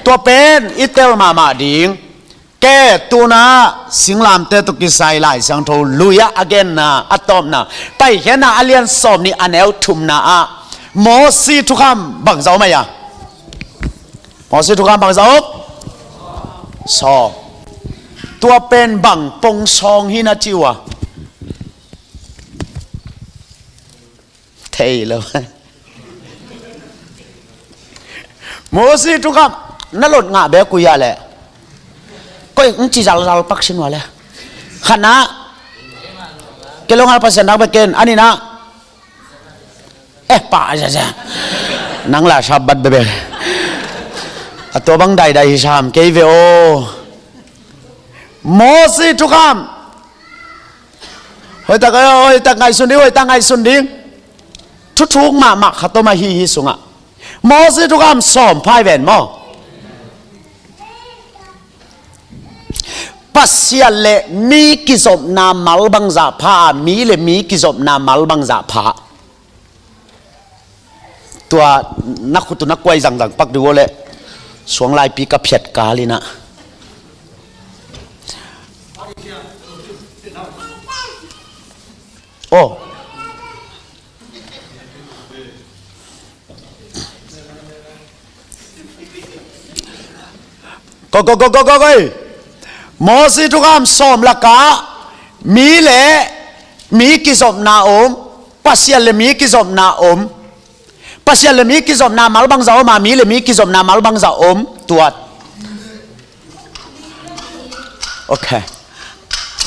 tua pen itel mama ding ke tu na singlam te tu ki sai lai sang tho luya again na atom na pai hena alian som ni anel thum na a mo si thu kham bang zo mai ya mo si thu kham bang zo so ตัวเป็นบังปงซองหินาจิวะเทเลยโมซีทุกครับนั่นหลุดงาเบกุยาเลยก็อีกจีจัลจัลปักชินวะเลยขณะเกลงอาภาษานักเบกินอันนี้นะป่าจ้ะนังลาชาบัดเบเบตัวบังใดใดชามเกยเวโอโมซีทุกคำเฮ้ยตาไงสุนดีเฮ้ยตาไงสุนดีทุกมาขัดตัวมาฮีสุงอ่ะโมซีทุกคำสอมพายแวนมอปัสยาเลมีกิจบนามัลบังจ่าพามีเลมีกิจบนามัลบังจ่าพาตัวนักขุดนักไว้จังปักดูเลยสวงลายปีกับเพียดกาลีนะโอ้ก็โมซีทุกคำสอมละกามีเลมีกิจบนาอมปัสยาเลมีกิจบนาอมปัสยาเลมีกิจบนามัลบังจ่าอมมีเลมีกิจบนามัลบังจ่าอมตัวโอเค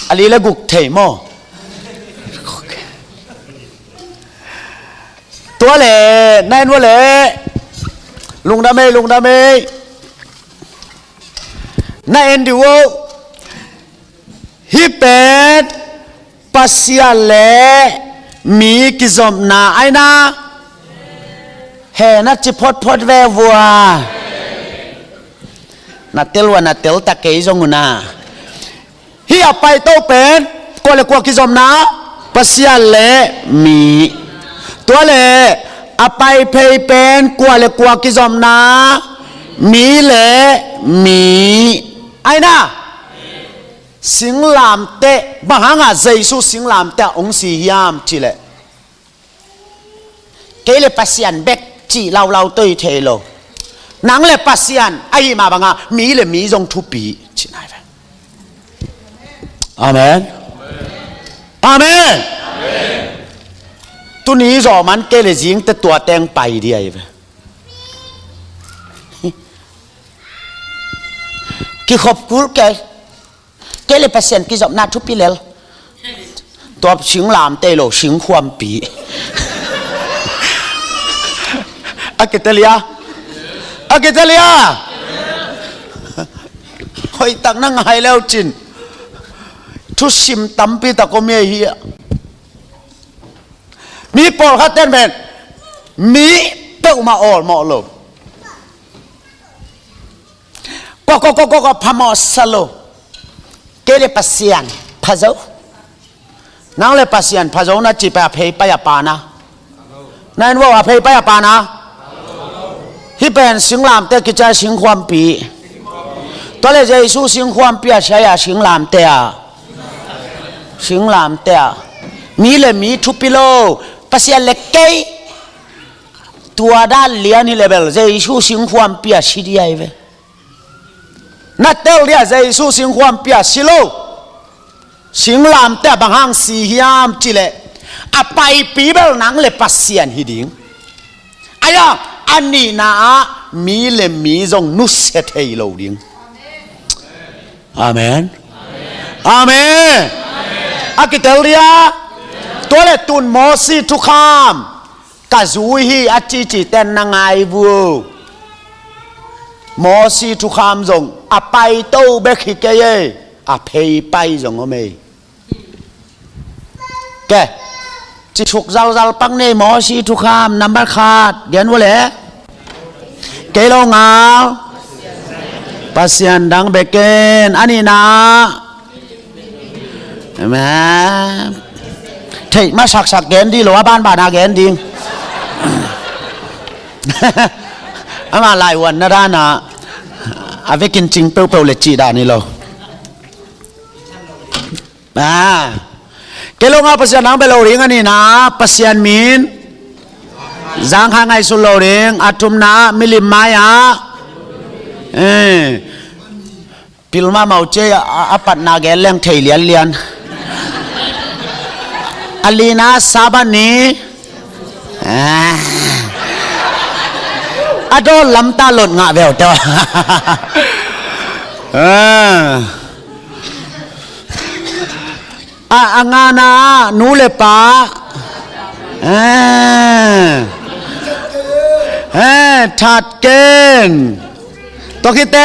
อันนี้ละกุกเทมอตัวเล่แน่นวะเล่ลุงดาเมน่าเอ็นดูฮิเป็ดปัสยาเล่มีกิจบนาไอ้นะเฮนัดจิพดเววัวนัดเตลวนัดเตลตะเกยจงนะฮิอไปโตเป็นกว่าเลยกว่ากิจบนาปัสยาเล่มีตัวเล่อไปเพย์เป็นกว่าเลยกว่ากิจบนามีเล่มีไอ้นะสิงลามเตะบางงาใจสู้สิงลามเตะองสียามจีเล่เกลปัสยันเบกจีเราตัวเทโลนังเล่ปัสยันไอ้มาบางงามีเล่มีจงทุปีจีนายไปอาเมนอาเมนตัวนี้จอมันเกลจิงแต่ตัวแตงไปดีไอ้ไปกี่ขอบคุณแกเลยเปอร์เซ็นต์กี่จบนาทุบปีเลวตัวชิงลามเตโลชิงความปีอากิเตเลียคอยตักนั่งไฮแล้วจินทุชิมตั้มปีตะก็ไม่เฮียมีปอลคัดเต้นเป็นมีเต้ามาออลมาโลก็พมอสโลเกเรปัสยันพะโจนังเลปัสยันพะโจนะจีไปอภัยไปปานะนั่นว่าอภัยไปปานะที่เป็นสิงลามเตกิจสิงความปีตัวเลจะสู้สิงความปีใช่ยาสิงลามเตะสิงลามเตะมีเลยมีทุปิโลปัสยันเล็กเกยตัวด้านเลี้ยนี่เลเวลจะสู้สิงความปีชิดีไอเวนัดเตลเรียจะสู้สิงความเปียสิโลสิงลามแต่บางห้างสียามจิเลอไปปีเบลนังเลปัสเซียนฮิดิงอายะอันนี้นะมีเลมีจงนุสเซเทโลดิงอาเมนอาเมนอากิเตลเรียตัวเลตุนโมซีทุกคำกาจูฮีอาจิเตนนางไอวูโมซีทุกคำจงอไปโตเบคิเกยอเพยไปจงอเมแกจิฉุกเจ้าปังเนโมซีทุกคำนำบัตรขาดเดียนวะเล่เกลงาปัสยันดังเบเกนอันนี้นะแม่เทมาสักเกนดีหรือว่าบ้านอาเกนดีอามาหลายวันนะด้านนะอาเวกินจริงเปล่าๆเลยจีดานี่เราเกลงอาปัสยันนังเบลลิงอันนี้นะปัสยันมินจางหางไอสุโลริงอัตุมนามิลิมมายา ปิลมาเมาเจอปัดนาเกลเลงเทเลียนเลียนอลีนาซาบานีอโดลำตาหล่นงะเวลเตองานานูเลปาถัดเกนตัวคิดเต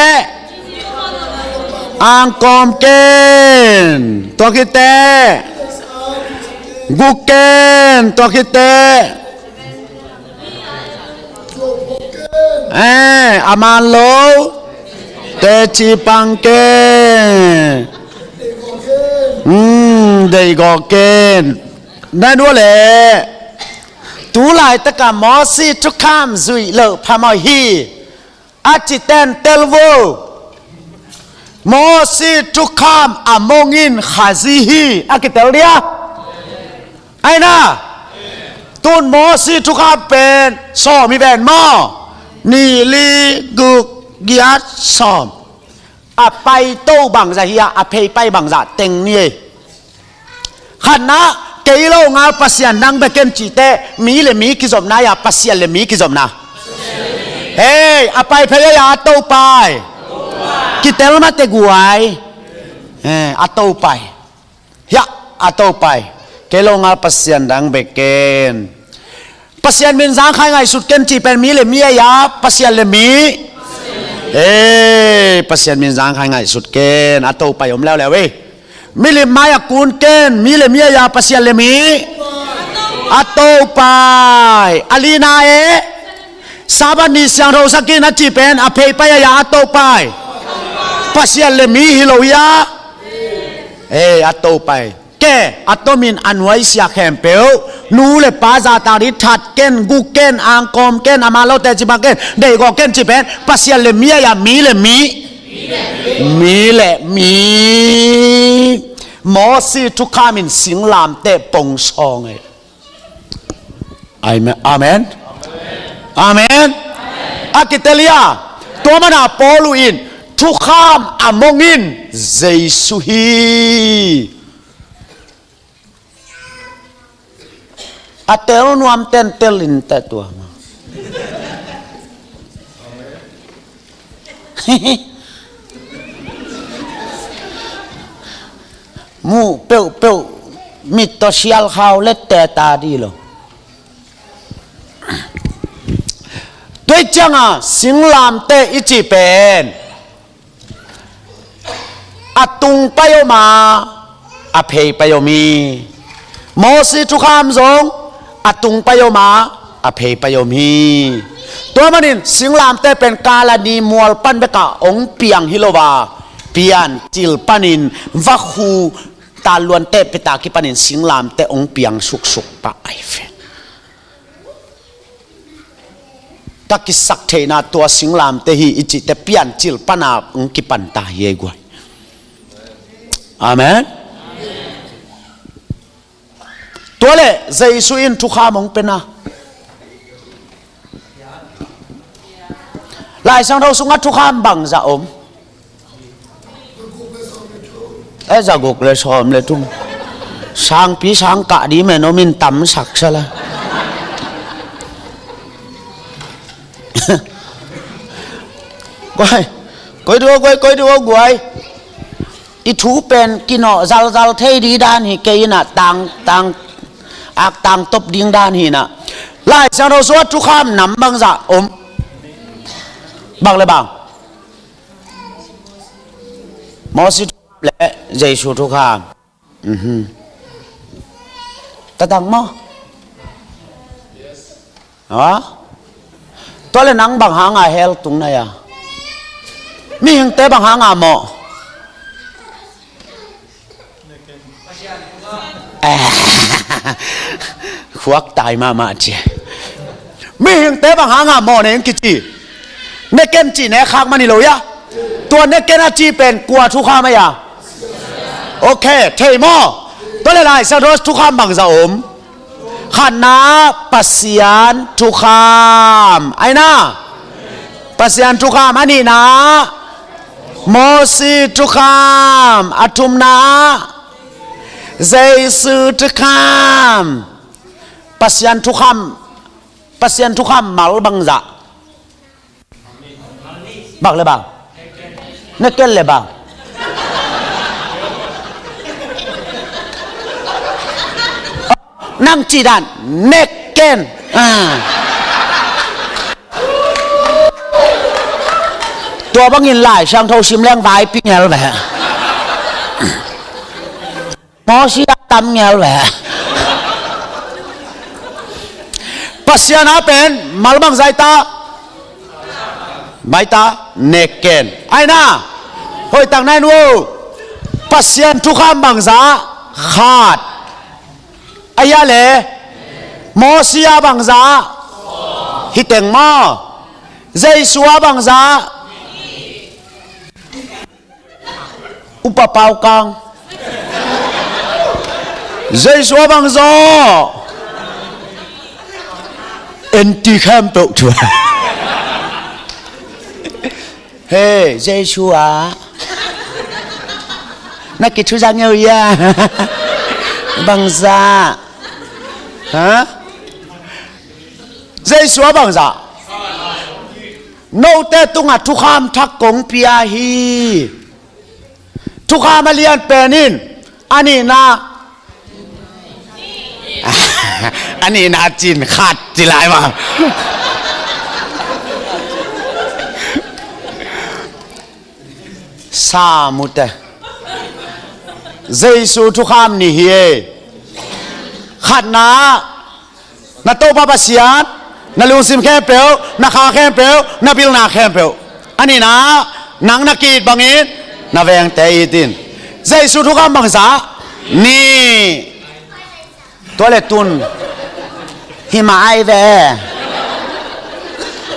อังกอมเกนตัวคิดเตกุเกนตัวคิดเตอามาโลเตจิปังเกเดยกอเกนนั่นด้วยแหละตูหลายตะกะมอสีทุกคำซุยเลอพามอฮีอาจิเตนเตลโวมอสีทุกคำอามงอินขาซีฮีอากิเตลเดียไอ้นะตูนมอสีทุกคำเป็นซอมีแบนมอนีลีกุกกิอาซอมอาไปโตบังซาฮีอาเพย์ไปบังซาเต็งนี่ขันนะเกลียวงาปัสยันนังเบกเกนจีเตมีเลมีกิจอมนายาปัสยันเลมีกิจอมนาเฮ้ยอาไปเพย์ยาโตไปกิเตลมาเตกวยอาโตไปยะอาโตไปเกลียวงาปัสยันนังเบกเกนปัสยันมินจางใครไงสุดเกนจีเป็นมีเลมียาปัสยันเลมีปัสยันมินจางใครไงสุดเกนอาโตไปอมแล้วเว้ยมิลิมายากูนเกนมิเลมียาปัสยันเลมีอาโตไปอาลีนาซาบานิสยังเราสักกินอาจีเป็นอภัยไปยาอาโตไปปัสยันเลมีฮิโลยาอาโตไปแกอัตโตมินอันไว้เสียแคมเปลนูเลปาซาตาริทัดเกนกูเกนอังกอมเกนอามาโลเตจิบังเกนเดยก็เกนจีเป็นปัสยันเลมียามีเลมีแหละมีหมอสีทุกขามินสิงลามเตะปงซองอาเมนอาเมนอากิเตเลียตัวมันอาปอลูอินทุกขามอามงอินเจสุฮีอาเตลนวมเตนเตลินเตตัวมามูเปียวมิตรเชียลเขาเล็ดแต่ตาดีหรอด้วยจังอ่ะสิงลามเตอิจิเป็นอาตุงไปโยมาอาเพย์ไปโยมีโมสิทุกคำสงอาตุงไปโยมาอาเพย์ไปโยมีตัวมันนี่สิงลามเตเป็นกาลานีมัวลปันเบกะองเปียงฮิโลวาเปียนจิลปันินวักหูตาลวนเตะไปตาคิปันินสิงลามเตองเปียงสุกปะไอเฟนตะกิสักเทนาตัวสิงลามเตฮีอิจิเตเปียนจิลปนาองคิปันตาเยกวยอาเมนตัวเล่ใจสุอินทุกขามงเป็นนะหลายสังเราสุงัดทุกขามบังจะอมจะกุกเลยชอมเลยทุ่มช้างปีช้างกะดีแม่นมินต่ำสักซะละก้อยดูกวยอีทูเป็นกินอจัลเทดีด้านฮีเกยน่ะต่างตบดิ้งด้านฮีน่ะไล่สังเราสวดทุกคำนำบังจะอมบังเลยบังมอสิและใจชูทุกคำตะดังมั้งตัวเลยนังบังหางาเฮลตรงไหนอ่ะมีหิงเตะบังหางาหมอขวักตายมาเจมีหิงเตะบังหางาหมอเนี่ยกิจีเนเกนจีเนี่ยข้างมันนี่เลยอะตัวเนเกนอาจีเป็นกลัวทุกข้าไหมอะโอเคเทมอตัวเลยไรสะดวกทุกข้ามบังจะอมขันนาปัสยันทุกข้ามไอ้นะปัสยันทุกข้ามอันนี้นะ โมซีทุกคำอาทุมนาเจสุทุกคำปัสยันทุกคำปัสยันทุกคำมัลบังจะบักเลยบังเนกเกลเลยบังนั่งจีดันเนกเกนตัวบังยินหลายช่างเท่าชิมแรงไว้ปิ้งเงาแบบมอสีตำเงาแบบปัสยานาเป็นมัลบังใจตาไม่ตาเนกเกนไอ้น่าเฮ้ยตั้งไหนนู้ปัสยานทุกคำบังซาขาดอายะเลมอสียบังซาฮิตเต็งมอใจสัวบังซาอุปปาวกังใจสัวบังซาเอ็นตีแคมป์ตัวชัวเฮ้ใจชัวนักกิจชุดจังเงียบังซาฮะใจสัวบังซาโนเตตุงะทุกคำทักกงพิยาฮีทุกคำมาเรียนเป็นนินอันนี้นะอันนี้นะจีนขาดจีไรมาสามุตเตเจสุทุกคำนี่เฮขัดนะนาโตปาปเสียนนาลุงซิมแค่เปลวนาคาแค่เปลวนาบิลนาแค่เปลวอันนี้นะนังนักกีดบางอินนาเวงเตยตินเจสุทุกคำบางสานี่ตัวเล็กตุนหิมาไอเว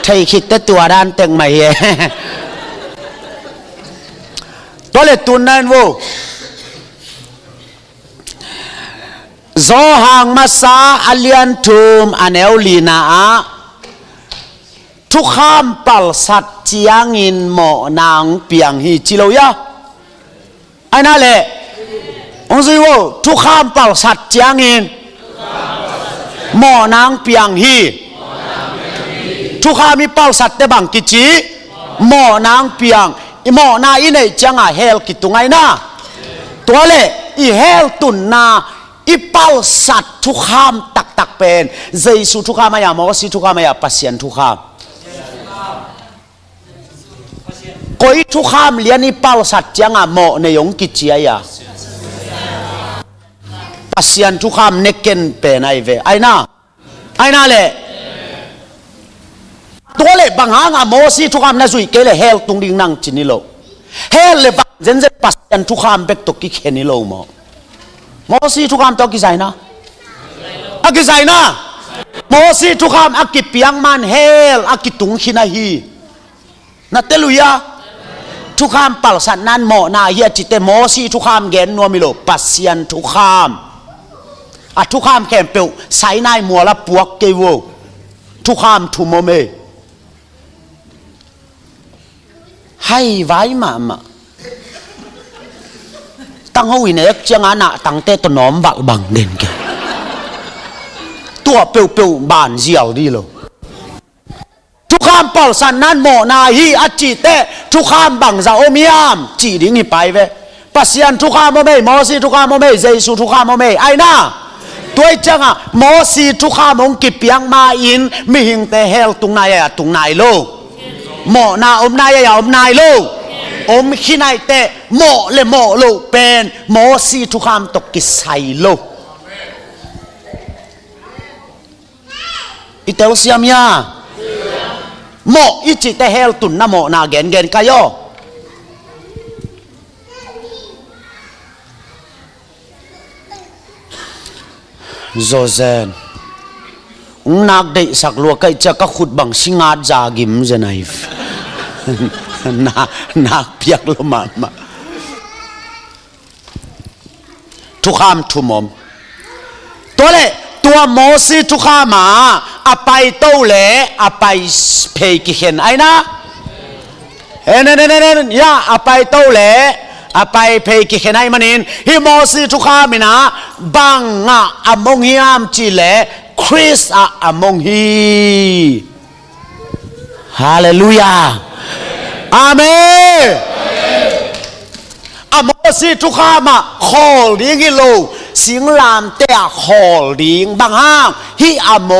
ไทยคิดแต่ตัวด้านเต็งไม่เฮตัวเล็กตุนนั่นวูโซฮังมาซาอัลยันทุมอันเอลลีนาทุกข้ามปัลสัตเจียงอินหมอนางเปียงฮีจิโลยะไอ้นั่นแหละองค์สิว่าทุกข้ามปัลสัตเจียงอินหมอนางเปียงฮีทุกข้ามีปัลสัตเตบังกิจิหมอนางเปียงหมอนาอินเอจังอาเฮลกิตุงไงนะตัวเล่อีเฮลตุนนาอีปัลสัตทุกข้ามตักเป็นเจสุทุกข้ามายามอสิทุกข้ามายาปัสยันทุกข้ามก็อีทุกข้ามเลียนอีปัลสัตจังอาหมอในยงกิจยาปัสยันทุกข้ามเนกเกนเป็นไอเวไอน่าเลยตัวเล็บางหางอะโมซีทุกคำนั่นสุยเกลเฮลตุงดิ่งนั่งจินิโลเฮลเลยบางเจนเจปัสยันทุกคำเบกตกิเคนิโลโมซีทุกคำตกิใจนะอากิใจนะโมซีทุกคำอากิเปียงมันเฮลอากิตุงขินาฮีนัตเตลุยาทุกคำปัลสันนั้นโมนาเฮียจิตเตโมซีทุกคำเกนนัวมิโลปัสยันทุกคำอะทุกคำแคมเปิลไซนายมัวละปวกเกวทุกคำทุโมเมให้ไว้มาตั้งเอาวินัยจังอาณาตั้งแต่ต้นน้อมบักบังเด่นแกตัวเปียวบานเจียวดีโลทุกข้ามปอลสันนั้นโมนาฮีอจิเตทุกข้ามบังจะโอมิยามจีดิ้งนี่ไปเวปัสยันทุกข้ามโมเมมอซีทุกข้ามโมเมเจสุทุกข้ามโมเมไอ้น่าตัวจังอะมอซีทุกข้ามองกิเปียงมาอินมีหิงแต่เฮลตุงนายตุงนายโลหมอนาอมนายอย่าอมนายลูกอมขี้นายเตะหมอเลยหมอลูกเป็นหมอซีทุกคำตกกิใส่ลูกอิเตลเซียมยาหมออิจิเตเฮลตุนนะหมอนาเกนกายอโซเซนนักเด็กสักลัวใครจะก็ขุดบังสิงาจากิมจะไหนนักเปียกลมาทุกข้ามทุมมตัวเล่ตัวโมซีทุกข้ามาอไปโตเล่อไปเพกิเห็นไอ้นะเ เนยาอไปโตเล่อไปเพกิเขนัยมันินฮิโมซีทุกขามินะบังงะอมงฮิอามจิเลคริสอมงฮีฮาเลลูยาอาเมนอโมซีทุกขามาขอลิงกิโลสิงลามเตะขอลิงบังห้างฮิอม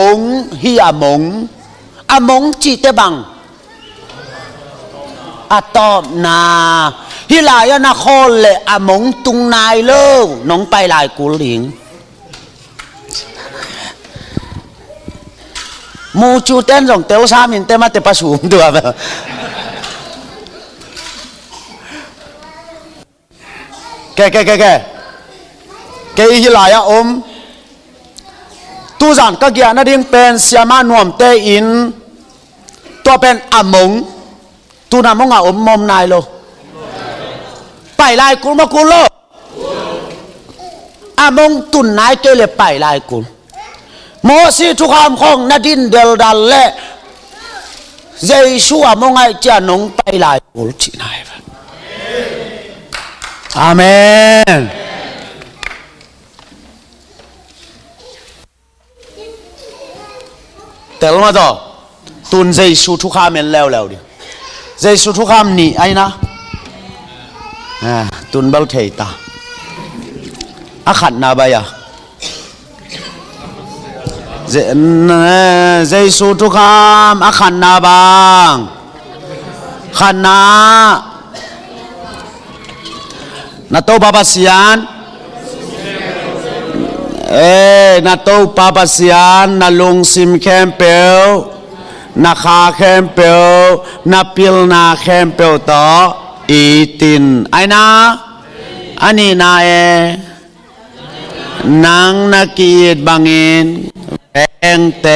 งจิเตบังอะตอมนาฮิลายนาคอเลอะมงตุงนายเล่น้องไปลายกูหลิงมูจูเต้นส่งเตลซามินเตมาเตประชุมตัวแบบแกฮิลายอมตูจันก็เกียนาดิ้งเป็นเสียมานวมเตอินตัวเป็นอะมงตูนามงอาอมมอมนายโลไปลายกุลมากุลโลอามงตุนนายเตเลไปลายกุลโมซีทุกคำของนาดินเดลดัลเล่เจชูอามงไอจานงไปลายกุลที่นายอาเมนแต่ละมาต่อตุนเจชูทุกคำเมนแล้วดิเจสุทุกคำนี่ไอ้นะตุนเบลเทตาอาขัดนาบายะเจสุทุกคำอาขัดนาบางขัดนาโตบาบาเซียนนาโตบาบาเซียนนาลุงซิมแคมเปลนาคาแคมเปลนาพิลนาแคมเปลต่ออีตินไอ้นะอันนี้นานางนักกีดบังอินแองเต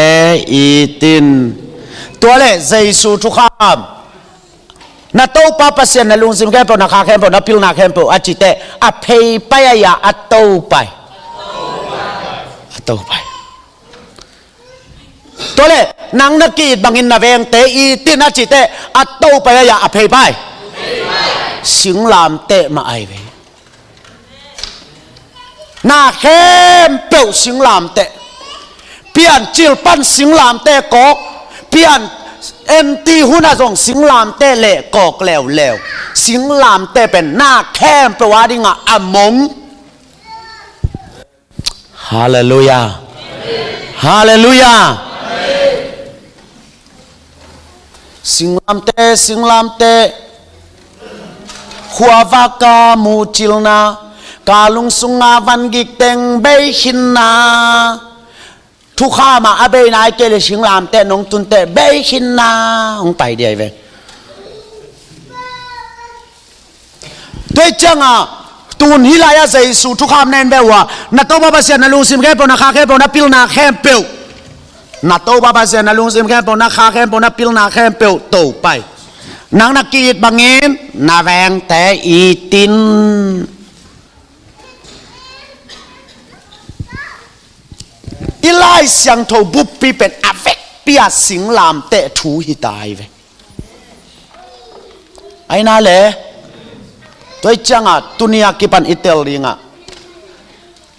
อีตินตัวเล่เจสุทุกคำนาโตปาปัสเซนนาลุงซิมแคมเปลนาคาแคมเปลนาพิลนาแคมเปลอาจิเตอเพยไปยาอัตโตไปตัวเล่นางนักกีดบังอินนาเวงเตอีตินาจิเตอัตโตไปยาอภัยไปสิงลามเตมาไอเวนาเข้มเปียวสิงลามเตเปลี่ยนจิลปันสิงลามเตกอกเปลี่ยนเอ็นตีหุนาจงสิงลามเตเละกอกแล้วสิงลามเตเป็นนาเข้มเปียวดิงะอมงฮาเลลูยาฮาเลลูยาสิงลามเตขัววากามูจิลนากาลุงสุงาวันกิกเต็งเบหินนาทุกข้ามาอเบนายเกลสิงลามเตนงตุนเตเบหินนาองไปเดียวเวด้วยจังอ่ะตูนฮิลายาใจสู่ทุกข้ามแน่นเบว่านาโตบาบาเซียนาลุงซิมแค่ปนาคาแค่ปนาพิลนาแค่เปียวนาโตบาบาเซียนาลุงซิมแค่ปนาคาแค่ปนาพิลนาแค่เปียวโตไปนางนักกีดบังเงินนาแวงแต่อีตินอีไลเสียงโทบุปปีเป็นอเวกเปียสิงลามเตะถูหิตายเวไอ้นั่นแหละตัวจังอ่ะตุนียกิปันอิตาลีงอ่ะ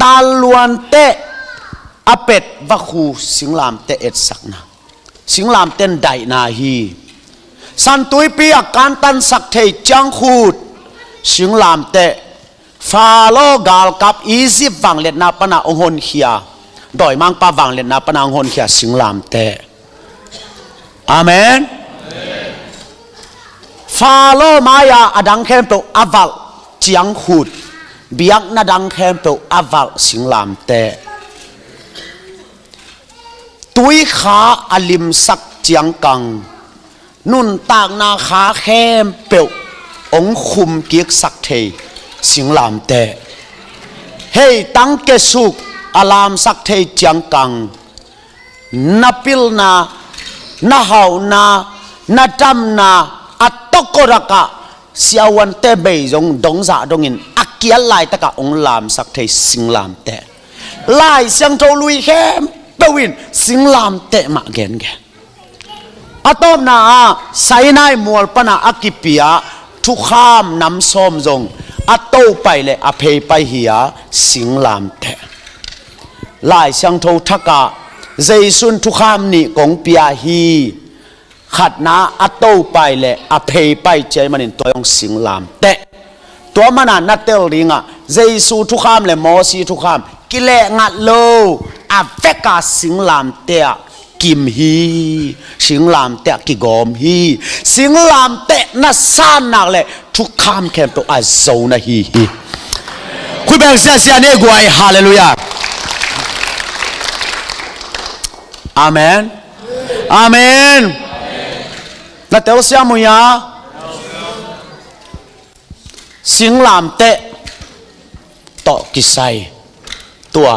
ตาลวนเตะอเป็ดวัคูสิงลามเตะเอ็ดสักนะสิงลามเต้นได้นาฮีสันตุยปีอาการตันสักเทจังคูดสิงลามเตะฟาโลกาลกับอียิปต์วังเล็ดนาปนาองหนเขียดอยมังปาวังเล็ดนาปนาองหนเขียสิงลามเตะอาเมนฟาโลมายาอดังแคมเปอวัลจังคูดเบียกนาดังแคมเปอวัลสิงลามเตะตุยขาอลิมสักจังกังนุนตากนาขาแคมเปียวองคุมเกียกสักเทสิงลามเตะเฮ้ตั้งเกสุกอลามสักเทจังกังนับพิลนานาหาวนาจำนาอัตตกรักะเสียวันเตเบยจงดงจ่าดงอินอักเกียลายตะกะองลามสักเทสิงลามเตะลายเสียงโจลุยแคมเปวินสิงลามเตะมาเกนแก อะตอมนาไซนายมัวปนาอากิปียทุกข้ามน้ำส้มจงอะโตไปเลยอะเพยไปเหียสิงลามเตลายเสียงโททักกะเจสุนทุกข้ามนี่กงปียฮีขัดนาอะโตไปเลยอะเพยไปเจมันอินตัวยงสิงลามเตตัวมันนัดเตลริงะเจสุทุกข้ามเลยมอสีทุกข้ามกิเลงัดโลอะเฟกาสิงลามเตกิมฮีสิงลามเตะกิกอมฮีสิงลามเตะน่าซานักเลยทุกคำแค่ตัวอาโซนะฮีคุยแบบเสียเนี่ยกวยฮาเลลูยาอาเมนอาเมนน่าเตะเสียมุยาสิงลามเตะต่อกิไซตัว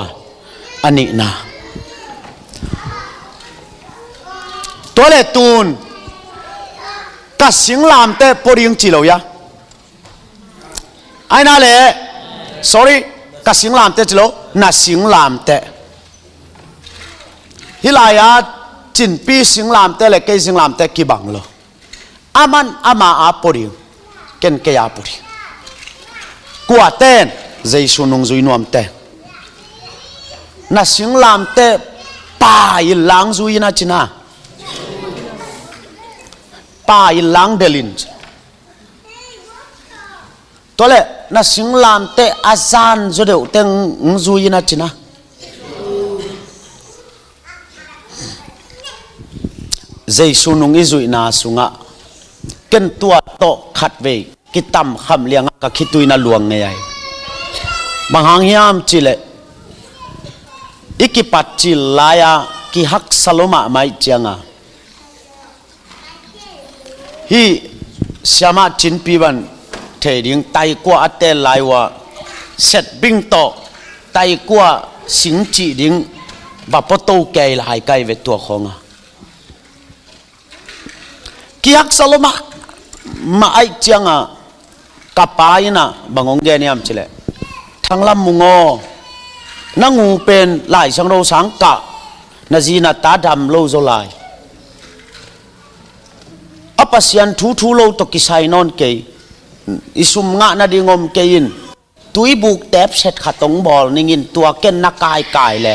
อันนี้นะตัวเล็กตูนกัสิงลามเตะปริงจิโลยาไอ้นั่นแหละ sorry กัสิงลามเตะจิโลน่าสิงลามเตะฮิลายาจินปีสิงลามเตะเลยเกสิงลามเตะกี่บังโลอามันอามาอาปริงเก่งเกียปริงกัวเต้นใจสุนงจุยนวมเตะน่าสิงลามเตะป่ายิหลังจุยน่าจิน่าป่ายิหลังเดลินตัวเล่น่าสิงลามเตะอาจารย์จุดเดียวเต็งจุยน่าจินะใจสุนงอิจุยน่าสุงะเกินตัวโตขัดเวกิตามคำเลี้ยงกับคิดตุยน่าหลวงไงบางหางยามจิเลอีกิปัจจิลายากิฮักสโลมาไม่เจียงอ่ะฮีสมาจินปีบันเทดิงไตกัวอัตเตลายว่าเสร็จบิงโตไตกัวสิงจีดิงบัปโตเกยลายไกเวตัวของอ่ะกิฮักสโลมาไม่เจียงอ่ะกับปายนะบางองเกนี่ยมจิเลทั้งลำมุงอนั่งงูเป็นหลายสังโรสังกะนาจีนาตาดำโลโซลายอปัสยันทูโลตกิไซนอนเกยอิสุมงะนาดิงอมเกยินตุยบุกเตบเสร็จขัดตงบอลนิงินตัวเก้นนักกายแล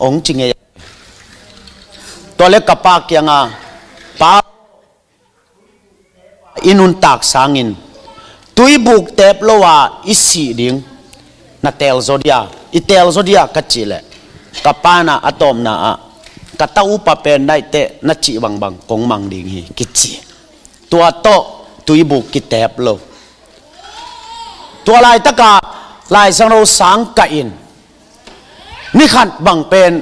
องจริงไงตัวเล็กกับปากยังอ่ะปาอินุนตากสางินตุยบุกเตบโลวาอิสีดิงนาเตลโซเดียอิเตลโซเดียกัจจิเลกับปานาอะตอมนาอะกัตาอุปเป็นได้เตนัจิบังบังกงมังดิงฮีกิจิตัวโตตุยบุกกิเตบโลตัวลายตะกาลายสังโรสังกะอินนี่ขันบังเป็น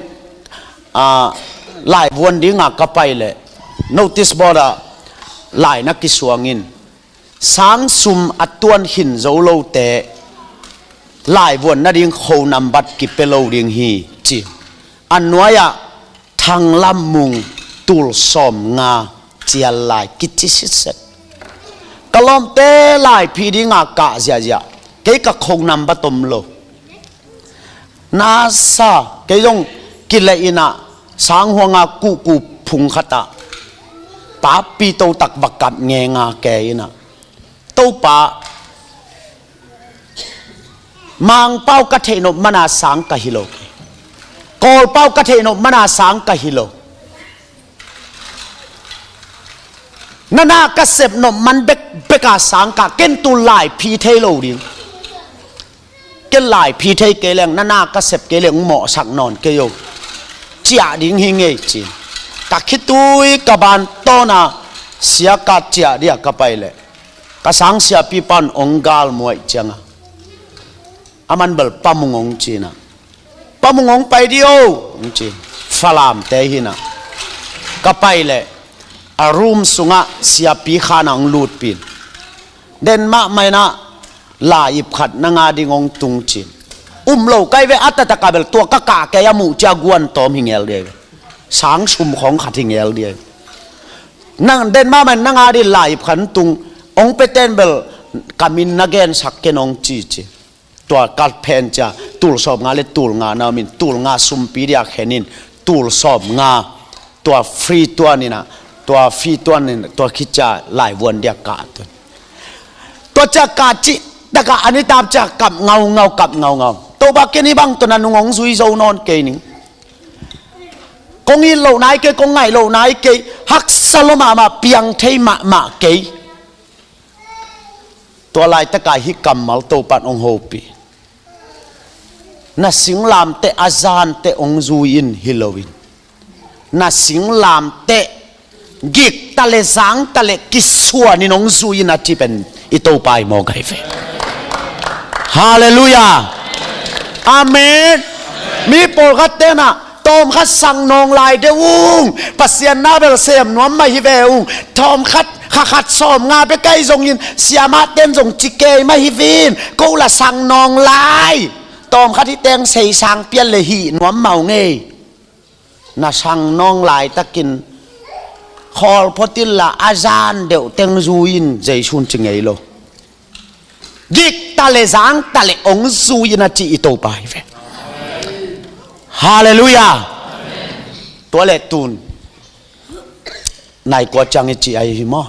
ลายวนดิงากะไปเลย notice board ลายนักกิสวงินสังสุมอัตวนหินโจโลเตลายวนนาดิงโคนำบัดกิเปโลดิงฮีจีอันนัวยะทางลำมุงตุลสอมงาเจียลายกิจิสิเซกลอมเตลายพีดิงากะเจียเกยกะโคนำบัดตมโลนาซาเกยงกิเลอินะสังหัวงากูพุงขตาปาปีโตตักบักกับเงงาเกยนะโตปามังเป้ากะเทนมนาสังกะฮิโลกอลเป้ากะเทนมนาสังกะฮิโลนานากะเสบนมมันเบกาสังกะเกนตุลายพีเทโลดิเกนลายพีเทเกเลงนานากะเสบเกเลงเหมาะสักนอนเกโยเจียดิงฮิงเอจิกะคิตุยกะบานโตนาเสียกะเจียเดียกะไปเลยกะสังเสียปีปันองกาลมวยจังอามันเบลปามงงจีนะปามงงไปเดียวจีฟลามเตหินะก็ไปเลยอารุมสุงะเสียปีขานังลูดปีนเด่นมาไม่นะลายิบขัดนางาดิงงตุงจีโลไกเวอัตตะกาเบลตัวกะกะแกยามูจากวนตอมหิงเอลเดียสางชุมของขัดหิงเอลเดียนั่งเด่นมาไม่นางาดิลายิบขันตุงองเปเตนเบลกามินนักเกนสักเกนองจีตัวกัดเพนจ้าตูลสอบงาเลตูลงานามินตูลงาสุมปีเดียแค่นินตูลสอบงา ตัวฟรีตัวนี่นะตัวฟรีตัวนี่ตัวคิดจะหลายวันเดียกาตัวจะกาจิแต่ก็อันนี้ตามจะกับเงากับเงาตัวบักเกนี่บังตัวนั้นงงซุยโซนอนเกนิงกงอินเหล่าไหนเกกงไงเหล่าไหนเกฮักสลมาเปียงเทมาเกตัวลายตะกายฮิกัมมัลตัวปัดองโฮปีน่าสิงลามเตอาจารย์เตองซูอินฮิโลวินน่าสิงลามเตกิกตะเลสังตะเลกิสวานินองซูอินอาทิเป็นอิโตไปโมไกเฟฮาเลลูยาอาเมนมีโปรกัตเตนะตอมคัดสั่งนองลายเดวุงปัสยานาเบลเซมนวมมาฮิเวอุงทอมคัดขัดซ้อมงาไปใกล้ทรงยินเสียมาเต้นทรงจิเกยมาฮิวินกูละสั่งนองลายตอมคัดที่เต้งใส่สังเปียนเลยหีนวมเมาเงยน่าสั่งนองลายตะกินคอลพอติลละอาจารย์เดี๋ยวเต้งซูยินใจชุนจิงไงโลยิกตะเลสังตะเลองซูยินจิอิโตไปเฟฮาเลลูยาตัวเลตุนนายกว่าจังจิไอหิมะ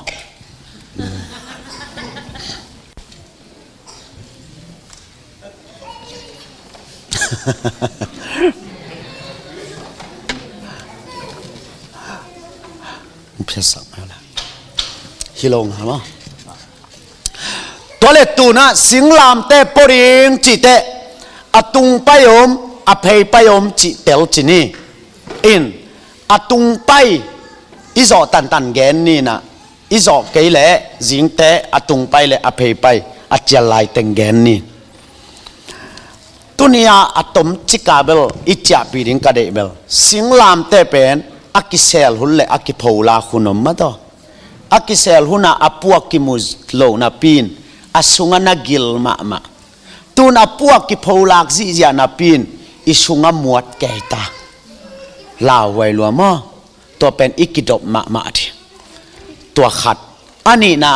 เพียสักมาแล้วฮิลงฮะมั้งตัวเลตุนะสิงลามเตปริงจิเตอตุงไปยมอภัยไปยมจิเตลจินีอินอตุงไปอิจอตันแกนนี่นะอิจอเกยเล่จิงเตอตุงไปเล่อภัยไปอเจลายตังแกนนี่ตุนียอตมจิกาเบลอิจาปีริงกาเดเบลสิงลามเตเป็นอากิเซลหุ่นเล่อากิพูลาขุนมมาต่ออากิเซลหุ่นอาปัวกิมุสโลนาปีนอาสุงานากิลมาตุนอาปัวกิพูลากซิจานาปีนอิสุงามวดแก่ตาลาไว้ลัวมอตัวเป็นอิกิดบมาทีตัวขัดอันนี้นะ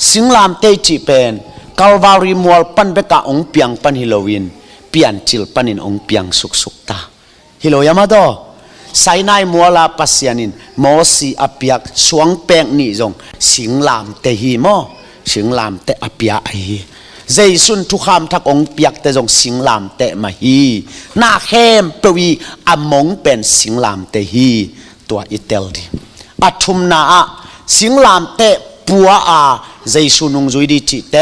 สิงลามเตจิเป็นกาลวารีมัวปันเบกาองเปียงปันฮิโลวินเปียนจิลปันินองเปียงสุกตาฮิโลยามาดอไซนายมัวลาปัสยานินโมสีอเปียกสวงแปงนี่จงสิงลามเตฮีมอสิงลามเตอเปียไอฮีเจสุนทุกคำทักองเปียกเตจงสิงลามเตมาฮีนาเข้มปวีอมงเป็นสิงลามเตฮีตัวอิเตลดีอัทุมนาสิงลามเตปัวอาเจสุนุงจุยดีจิเต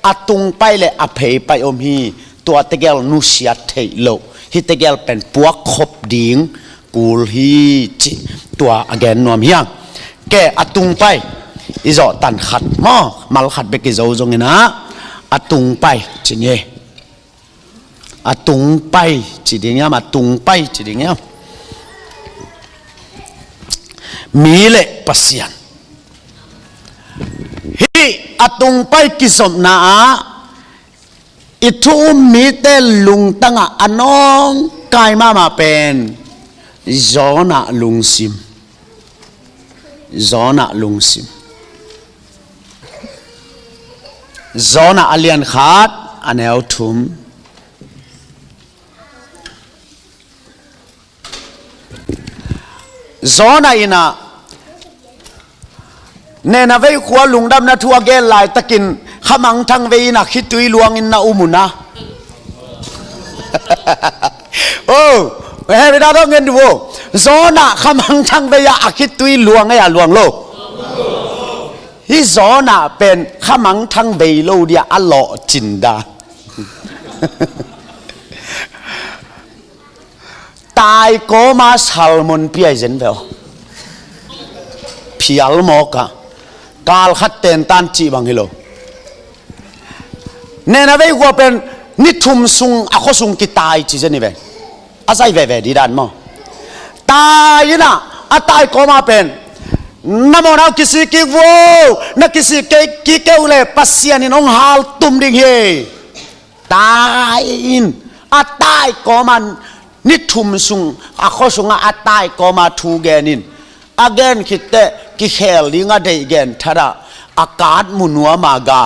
อัตุงไปเลยอภัยไปอมฮีตัวเตเกลนุเสียเทโลฮิเตเกลเป็นปัวคบดิงกูลฮีจิตัวอแกนนวมเฮียงแกอัตุงไปอิจอตันขัดมอมัลขัดเบกิโจจงเงนะอัตุงไปจิเนอัตุงไปจิเดียมาตุงไปจิเดียมีเล่ปัสยันฮีอัตุงไปกิสมนาอิทุมีเตลุงตั้งอันน้องกายมาเป็นจอนะลุงซิมzona alian khat aneu thum zona ina nena vei khwa lungdam na thua gel lai takin khamang thang vei na khitui luang in na umuna oh he beda do ngen du zona khamang thang vei ya khitui luang ya luang loฮิโซน่ะเป็นขมังทั้งเบโลเดียอัลลอจินดาตายก็มาสัลมอนเปียเจนเวลพิอัลโมกะกาลขัดเตนตันจีบังฮิโลเนน่าเวกัวเป็นนิทุมซุงอโคซุงกิตายจีเจนี่เวอาศัยเวดีดันมั้งตายนะอาตายก็มาเป็นนโมนาคิสิกิโวนักคิสิกิเกวเลปัสยานินองฮาลตุมดิ่งเฮตายอินอาตายก็มันนิทุมซุงอาข้อซุงอาตายก็มาทูแกนินอาเกนคิดเตกิเฮลลิงอาเดย์แกนทาระอากาศมุนัวมากา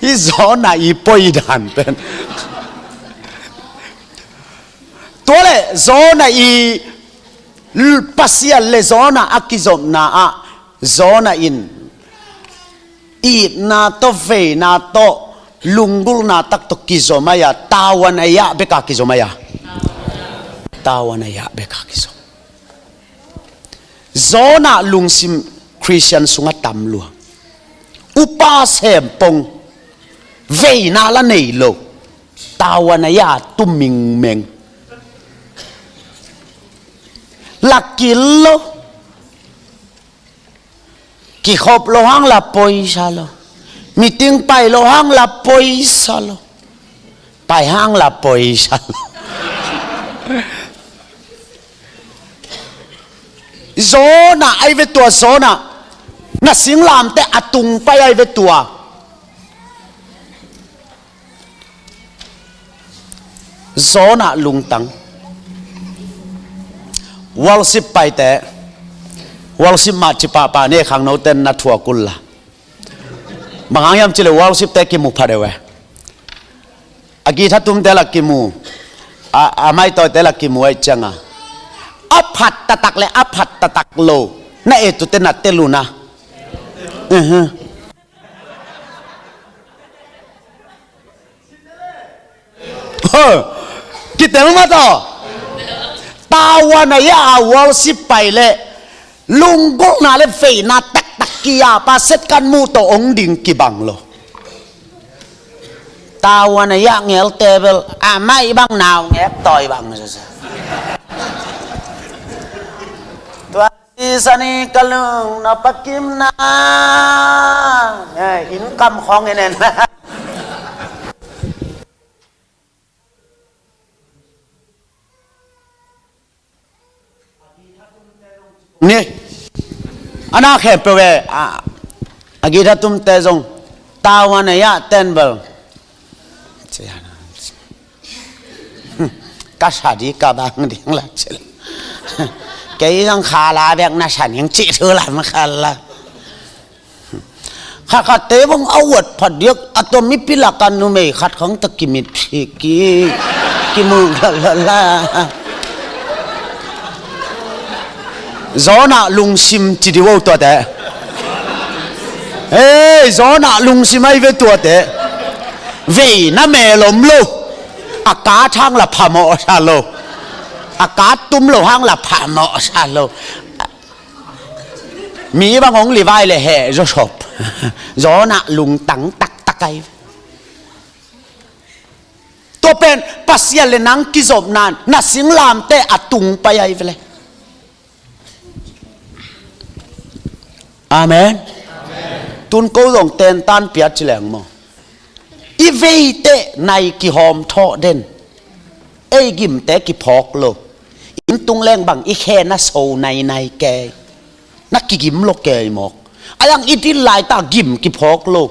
ฮิโซน่าอีปอยดันเป็นต ตัวเลยzona i pasial le zona akizom na a zona in i na to ve na to lungul na tak to kizomaya tawanaya beka kizomaya tawanaya beka kizom zona lungsim Christian sunga tamlu upa sempong ve na la nei lo tawanaya tuming meng lakilo ki khop lo hang la poisa lo meeting pai lo hang la poisa lo pai hang la poisa lo zona ai ve tua zona na sing lam te atung pai ai ve tua zona lungtang worship pai te worship ma chi pa pa ne khang no ten na thua kul la mangang yam chile worship te ki mu phade we agi thatum te la ki mu a mai to te la ki mu ai changa aphat tatak le aphat tatak lo na e tu te na te lu na kita ma to tawanaya worship pai le lunggok na le fe na tak tak kia pa set kan mu to ong ding ki bang lo tawanaya ngel tebel mai bang nào ngep toy bang sa tua isani kalung na pakim na in kam khong enen ni anak hepewe agita tum tezong tawanaya tenbel kasadi kabang ding la chel cái thằng khá là việc na sản những chị thứ làm khá là khá khá tế bông áo vật phật điếc atomi pila kan nu mei khát khống ta kimit ki mừng là gió nạ lung sim chỉ đi vô tuột đấy, ê gió nạ lung sim ai về tuột đấy, vì nó mẹ lom lô, cá thang là phàm mỏ sa lô, cá tum lô hang là phàm mỏ sa lô, mỹ bang ông lì vai là hệ rồi sộp, gió nạ lung tắng tắc tắc cái, tôi bên pasial lên nắng kí dộp nan, na sinh làm te tung bay ai vậy. Amen. Tun câu dòng tên tan piat chỉ leng mo. I vei te này ki hom tho den. Ei gim te ki phok lo. In tung leng bang I khe na sâu này ke. Na ki gim lo ke mok. Ayang itin lai ta gim ki phok lo.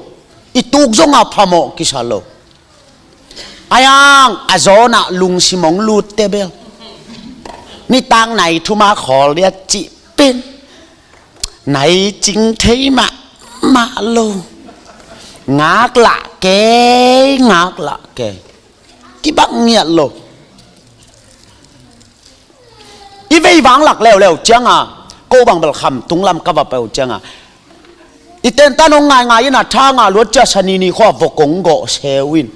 I tuk zong a phamo ki sa lo. Ayang azona lung simong lut te bel. Ni tang này thu ma khol dia chi pin. Này chính thế mà luôn ngạc lạ kê cái bác nghiện luôn ý vây vắng lạc lèo chăng à cô bằng bậc khẩm tung làm các bậc chăng à ý tên ta nông ngài na thang à luật cha sanini khoa vô công gõ sewin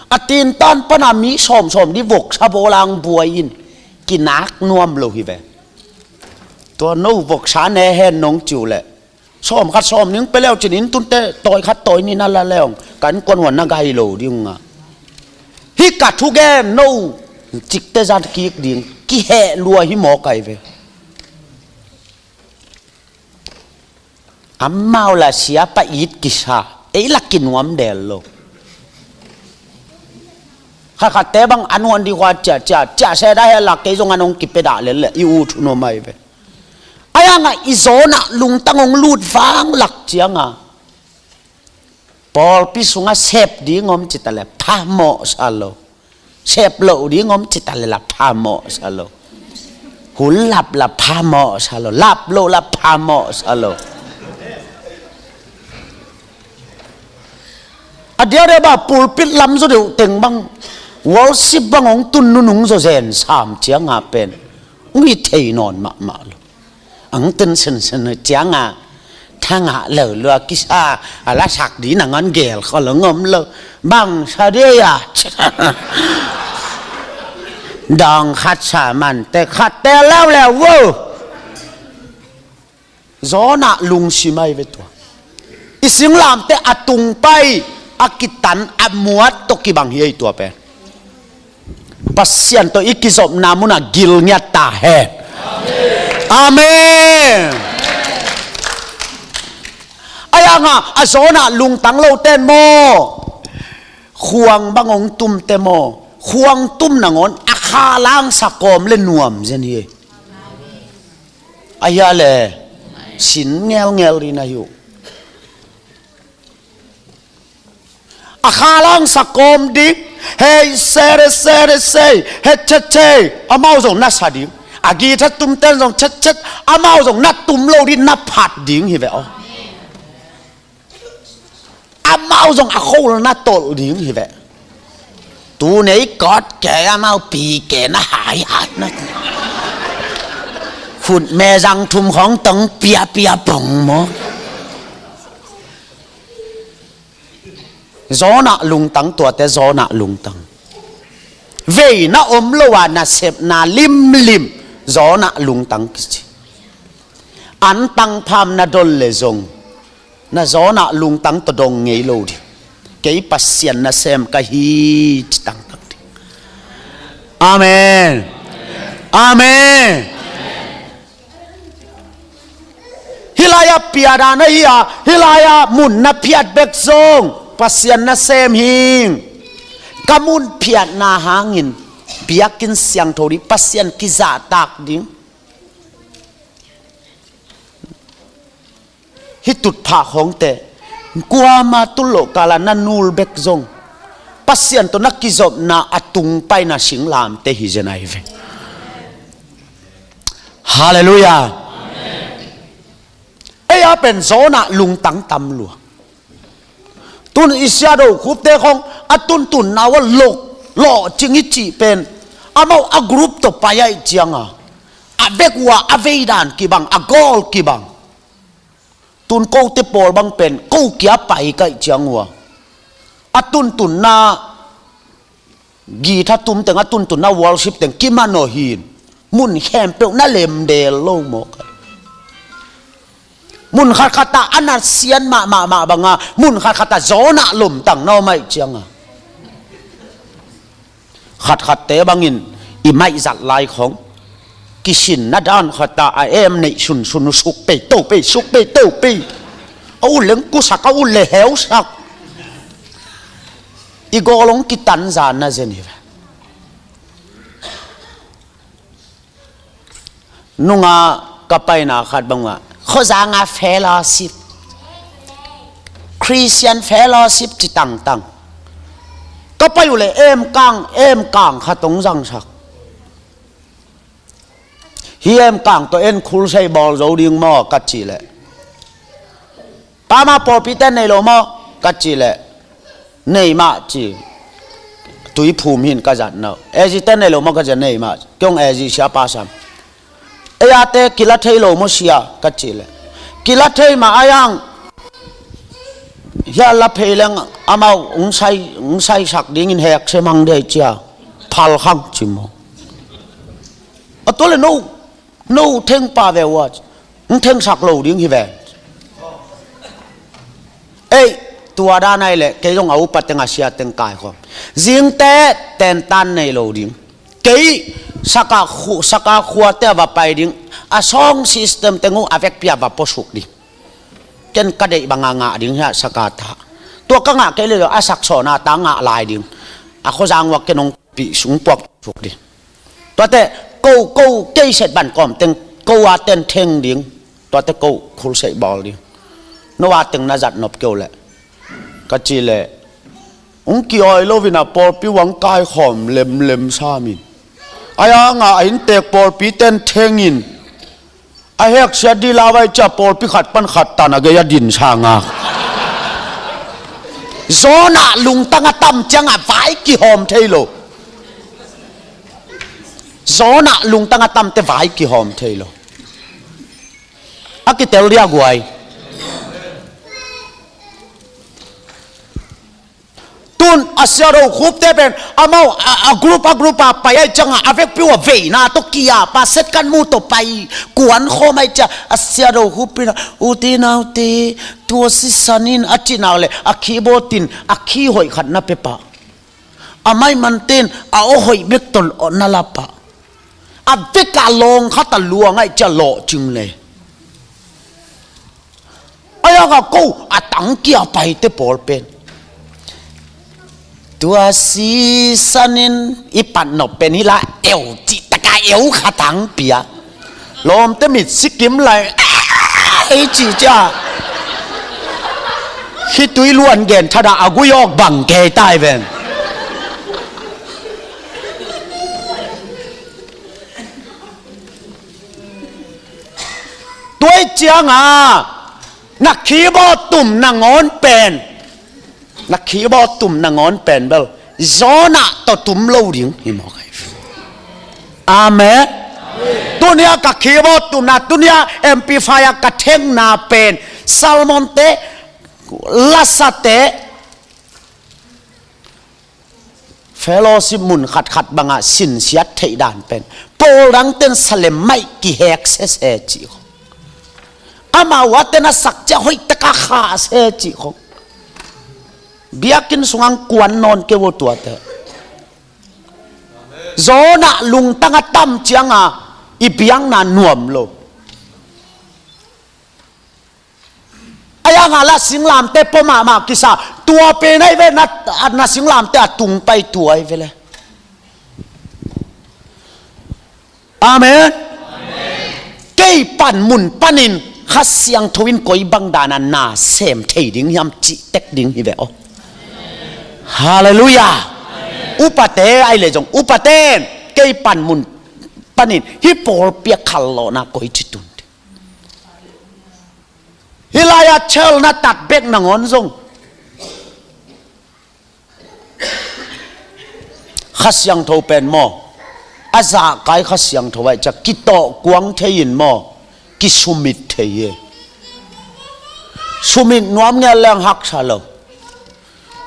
à tin tan pana mi som đi vok sa bô lang buayin ki nạc nuam lo hi vềตัวนู้วกษาเนเฮนน้องจิ๋วแหละซ้อมคัดซ้อมนึงไปแล้วจีนินตุนเตะต่อยคัดต่อยนี่นั่นละแล้วกันกวนวันนักไกโลดิงอ่ะฮิกัดทุกแกนู้จิกเตจัดกีกดิ่งกี่แห่รัวหิมอไก่เวอัมมาละเสียไปอีดกิชาเอ้ลักกินวมเดลโลข้าขัดเตะบังอันวันดีกว่าจะเสียได้หลักเกจงอันองกิเปดาเลยแหละยูทุนอไม่เวayang nga izona lung tangong lut vang lak chianga Paul pisunga sep di ngom chitale phamo salo sep lo di ngom chitale la phamo salo hul lap la phamo salo lap lo la phamo salo adia de ba pulpit lam zo de teng bang worship bangong tun nunung zo zen sam chiang a pen ngi thei non ma lo ang ten sen chiang a thang a lờ lừa kisa ala sak di na ngan gel kho lo ngom lo bang sa de ya dong khat sa man te khat te lao wo gió nạ lung si mai về tua ising làm te atung pai akitan amuat to ki bang hiai tua pe pasien to ikizop namuna gilnya ta he amen ayanga azona lung tang lo ten mo khuang bangong tum te mo khuang tum nangon akha lang sakom le nuam zen hi aya le sin ngel ri na yu akha lang sakom dik hey sere hey che amao zong na sa ding agi tha tum ten zong chet amao zong na tum lo di na phat ding hi ve o amao zong a khol na tol ding hi ve tu nei cót kẻ amao pi kẻ na hai hat na phun mẹ răng thum khong tông pia bong mo gió nạ lung tăng tua te gió nạ lung tăng về na lo à na sep na lim gió nạ lung tăng kichi an tăng pham na dol le zong na gió nạ lung tăng to dong ngei lo di cái pasien na sem ka hi tăng đi amen amen hilaya piada na hiya hilaya mun na piat bek zong pasien na sem hing kamun piat na hangin biakin siang thori pasien kiza tak ding hitut pha khong te kwa ma tulo kala na nul bek zong pasien to nakizop na atung pai na singlam te hi jenai ve hallelujah aya pen zona lung tang tam lu tun isya do khup te khong atun na wa lo chingi chi pen amau a group to payai chianga a bekwa aveidan ki bang a gol ki bang tun ko te por bang pen ko kya pai kai chiangwa atun na gi tha tum teng atun na worship teng kimano hin mun hem pe na lem de lo mo mun khat khata anat sian ma banga mun khat khata zona lum tang no mai chianga khat te bangin i mai zat lai khong kishin na dan khata a em nei sun suk pe to pe au leng ku sak au le heu sak i golong ki tan zan na zeni nunga kapai na khat banga khozanga fellowship Christian fellowship chi tang kapai ule em kang khatong jang sak hi em kang to en khul sei bol zo ding mo ka chi le pa ma por pi ten nei lo mo ka chi le nei ma chi tui phum hin ka jat no e ji ten nei lo mo ka ja nei ma kyong e ji sha pa sam aya te kila thei lo mo sia ka chi le kila thei ma ayang ya la pheleng amau ung sai sak ding in hek se mang de chia phal khang chi mo atole no theng pa ve wa ung theng sak lo ding hi ve ei tua da nai le ke jong au patenga sia teng kai kho jing te ten tan nei lo ding ke saka khua te va pai ding a song system tengu avek pia va posuk di ken ka dei banga ding ha saka tha to ka nga ke le a sak so na ta nga lai ding a kho jang wa kenong pi sung pok suk di to te ko ke set ban kom teng ko wa ten theng ding to te ko khul sei bol ding no wa teng na zat nop keu le ka chi le ung ki oi lo vina por pi wang kai khom lem sa min aya nga in tek por pi ten thengin a hek sia di lawai cha por pi khat pan khat ta na ge ya din sa nga zona lung tanga tam changa vai ki hom thailo zona lung tanga tam te vai ki hom thailo akitel ria guai tun asyaro khup te ben amau a group pa ai changa avek piwa ve na to kia pa set kan mu to pai kuan kho mai cha asyaro khupina utina uti tu si sanin atinale akhi botin akhi hoi khat na pepa amai manten a o hoi bek tol onalapa aveka long khata luang ai cha lo chung le aya ga ko atang kia pai te pol pen tua si sanin ipan no penila eo ti taka eo khatang pia lom te mit sikim lai ai chi cha khi tui luan gen thada aguyok bang ke tai ven tuai chiang à na khi bo tum na ngon penนักขี้บอตุ่มนางอนเป็นเบลจอนะต่อตุ่มเล่าดิ่งฮิมอกไอฟอาเมนตัวเนี้ยกับขี้บอตุ่มนะตัวเนี้ยเอ็มพีไฟกับเทงนาเป็นซัลมอนเตลาสเตเฟโลซิมุนขัดบังอาสินเสียเทดานเป็นโปรังเตนสเลมไม่กี่เฮกเซจิของอามาวัดเตนะสักจะหอยตะกาขาเซจิของbiakin sungang kuan non ke wo tua te zona lung tanga tam chianga ibiang na nuam lo aya ngala singlam te poma ma kisa tua pe nai ve na singlam te atung pai tuai vele amen kei pan mun panin khasiang thowin koi bang dana na sem thei ding yam chi tek ding hi ve o Hallelujah. Upate ai le jong upaten kei pan mun panin hi por pia khallo na koi chitun hilaya chel na tak bek na ngon jong khasyang tho pen mo aza kai khasyang tho wai cha kito kuang thein mo ki sumit theye sumit nuam nge lang hak salo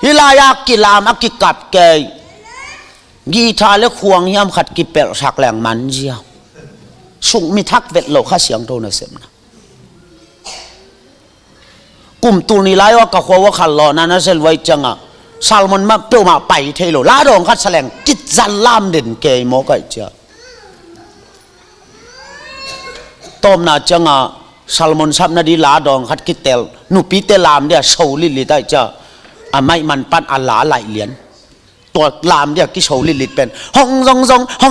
hilaya kilam akikat ke gita le khuang yam khat ki pel sak lang man jia sung mi thak vet lo kha siang to na sem na kum tu ni lai wa ka khwa khal lo na na sel wai changa salmon ma pe ma pai thei lo la dong khat saleng kit zan lam den ke mo kai cha tom na changa salmon sap na di la dong khat ki tel nu pi te lam dia so li li tai chaไม่มันปั้นอาลาไหลเหรียญตัวลามเนี่ยกิโชลิลิตเป็นห้อง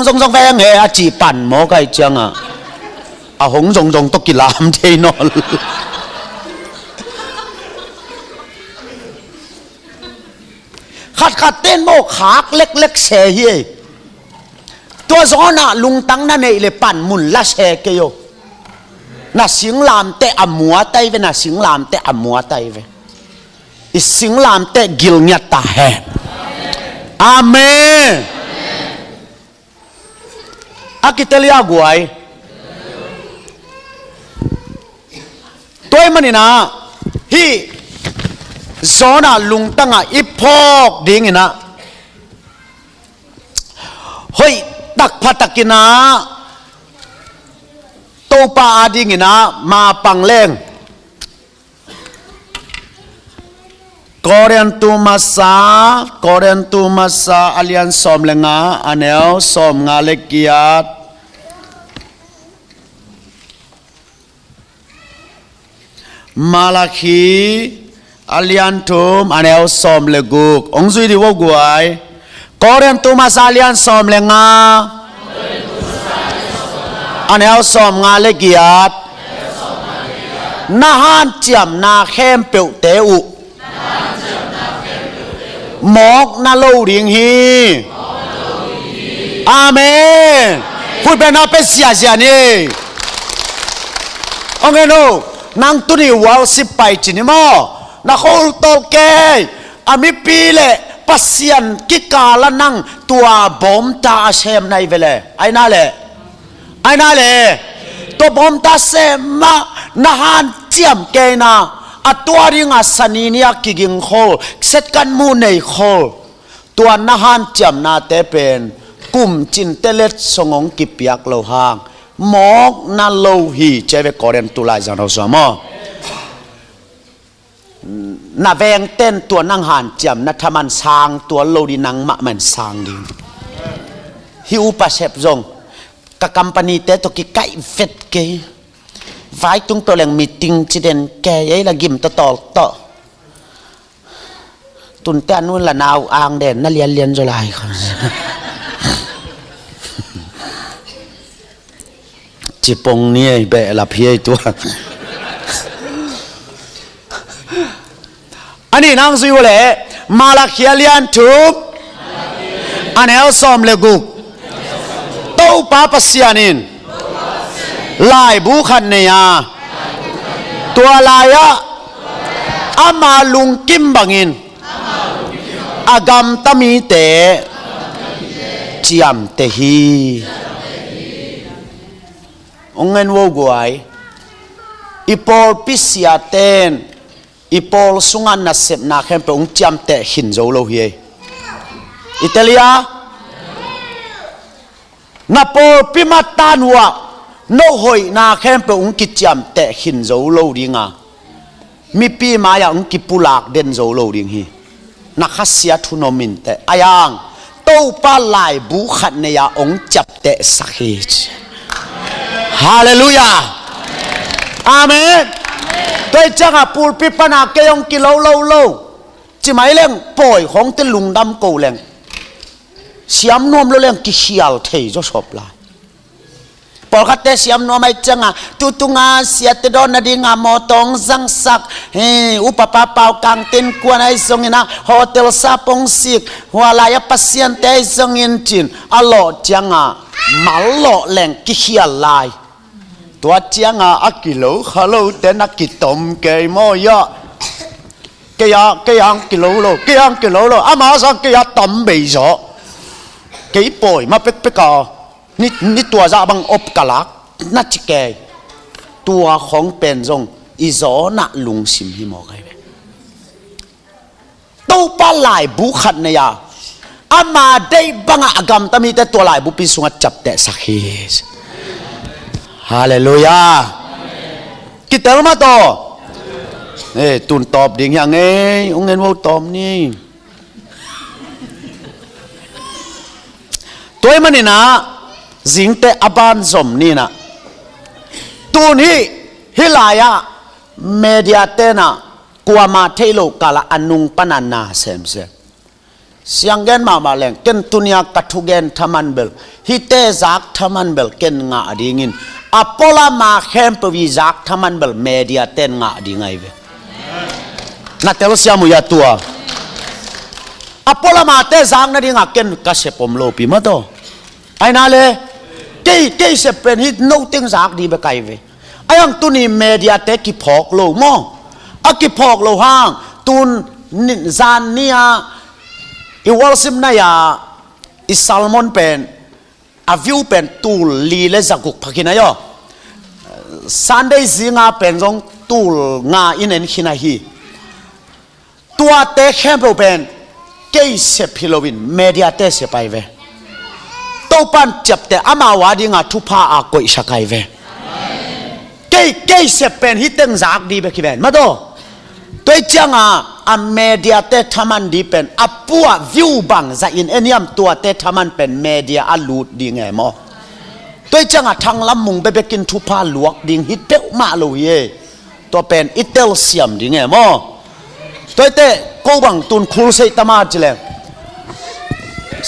ซงแวงเฮอจีปั่นหมอไก่เจียงอ่ะหงซงตกิลามเทนอนขัดเต้นโมขากเล็กเสียตัวซ้อนอ่ะลุงตั้งนั่นเองเลยปั่นมุนละเสกโยน่ะสิงลามเตะอมัวไตเวน่ะสิงลามเตะอมัวไตเวสิงลามเตะกิลเงียตาแห่อาเมนอากิเตลียกวยตัวมันนี่นะฮีโซน่าลุงตั้งอ่ะอีพอกดิ้งนะเฮ้ยตักพัตกินะโตปาดิ้งนะมาปังเล่งKorean tu masa alian som lenga anel som ngalekiat Malachi alian tum anel som leguk ongzui di wo guai Korean tu masa alian som lenga anel som ngalekiat nahan chiam na khem peu teuหมอกนาโลดิงฮีอาเมนพูดเป็นอาเป็นเสียนี่โอเคโนนางตุนีวาวสิไปจินิมอนาโคตโตเกอามิปีเล่ป ปัสยันกิกาละนังตัวบอมตาเชมในเวลไอ้นั่นแหละตัวบอมตาเชมมานาฮันเจียมเกนาอัตัวริงาสนีเนียกิกิงโคเสร็จกันมูในโคตัวนาฮันเจียมนาเตเป็นกุมจินเตเลตสงงกิปยักโลหางมอกนาโลฮีเจเวกอเรนตุลายจานอสมอนาแวงเต้นตัวนังหันเจียมนัทมันสางตัวโลดีนังมะมันสางดิฮิวปัสเซปจงกะกัมปานีเตตกิไกเฟตเกไว้ตุงตัวแรงมีติงจิเดนแกยัยละกิมตอตุนเต้นนู่นละนาวอ่างเด่นนั่นเรียนจุฬาครับจิปงเนี่ยเบะละเพียตัวอันนี้นางสุยเลยมาลาเคียเลียนทุบอันนี้เอาสอมเลกุกโตปาปัสยานินลายบุคันเนียตัวลายะอามาลุงกิมบังินอากามตมีเตจียมเตฮีองเงินวัวกวยอีพอลพิเศษเต้นอีพอลสุงานนัสเซบนาเข้มเป็นองจียมเตหินโจโลฮีอิตาลีนาพอลพิมาตานวะโนหอยนาเข้มเป็นองกิจยมเตหินโจโลดิงามีปีมาอย่างองกิปุลักเด่นโจโลดิงฮีนักเสียทุนมินเตอายังโตปาลายบุขันเนียองจับเตสักฮิจฮาเลลูยาอาเมนตัวจังปูลปิปนาเกยองกิโลจิไม่เล่งป่วยของติลุงดำกูเล่งเสียมนวมเล่งกิเขียวเทยจะชอบลายปอลคัตเตเสียมนวมไม่จังตุงาเสียตดอนนาดิงามอตองสังสักอุปปาเปากังเต็นกวนไอซงอินะโฮเทลซาปงสิกหัวลายปัสยันเตไอซงอินจินอัลโลจังมาลโลเล่งกิเขียวลายตัวเจียงอากิโลฮัลโหลเต้นอากิตอมเกยโมยะเกยังกิโลอามาสังเกยตอมเบยจ่อเกยป่วยมาเป็กกานี่ตัวจะบังอบกะลักนัดจิเกยตัวของเป็นจงอีจอนักลุงสิมหิมอไกตู้ปลาไหลบุขันเนียอามาได้บังอากามตมีแต่ตัวไหลบุปิสุงจับแต่สักเฮสฮาเลลูยาคิดเตอร์มาต่อตุนตอบดิ่งอย่างไงองเงินว่าตอบนี่ตัวมันนี่นะสิงเตอบันสมนี่นะตัวนี้ฮิลายะเมดิอาเตนะกัวมาเทโลกาลาอนุงปนันนาเซมเซเสียงเกนมาเลงเกนตุนียกัทุเกนทามันเบลฮิเตซักทามันเบลเกนงาดิ่งินอพอลมาเข้มปวิจักทำมันเบลเมเดียเต้นงาดีไงเวนัดเตลเสียมุยตัวอพอลมาเตจังนั่นดีงาเกนกัสเซปมโลปีมาโตไอ้นั่นเลยเกยเซเป็นฮิตโนติงจักดีเบกไอเวไอ้ยังตุนีเมเดียเตกิพอกโลมองอากิพอกโลห้างตุนนิจานเนียอีวอลซิมนายาอิซัลมอนเป็นอาวิวเป็นตูลีเลจักุกพักินายอซันเดย์ซิงาเป็นจงตูลงาอินเอ็นขินาฮีตัวเตะเข้มโปรเป็นเกยเซพิโลวินเมเดียเตเซไปเวตัวปันจับเตะอามาวาดิงาทุพาอากอยสักไอเวเกยเซเป็นฮิตตึงจากดีเบคิเวนมาดูตัวจังอาเมเดียเตทำมันดีเป็นอปัววิวบังจะอินเอ็นยามตัวเตทำมันเป็นเมเดียอลูดดีไงมอตัวจังทางลำมุงไปกินทุพาลวกดิ่งฮิตเตอมาลุยตัวเป็นอิตเตลเซียมดีไงมอตัวเตกูบังตุนคูลเซตมาจิเล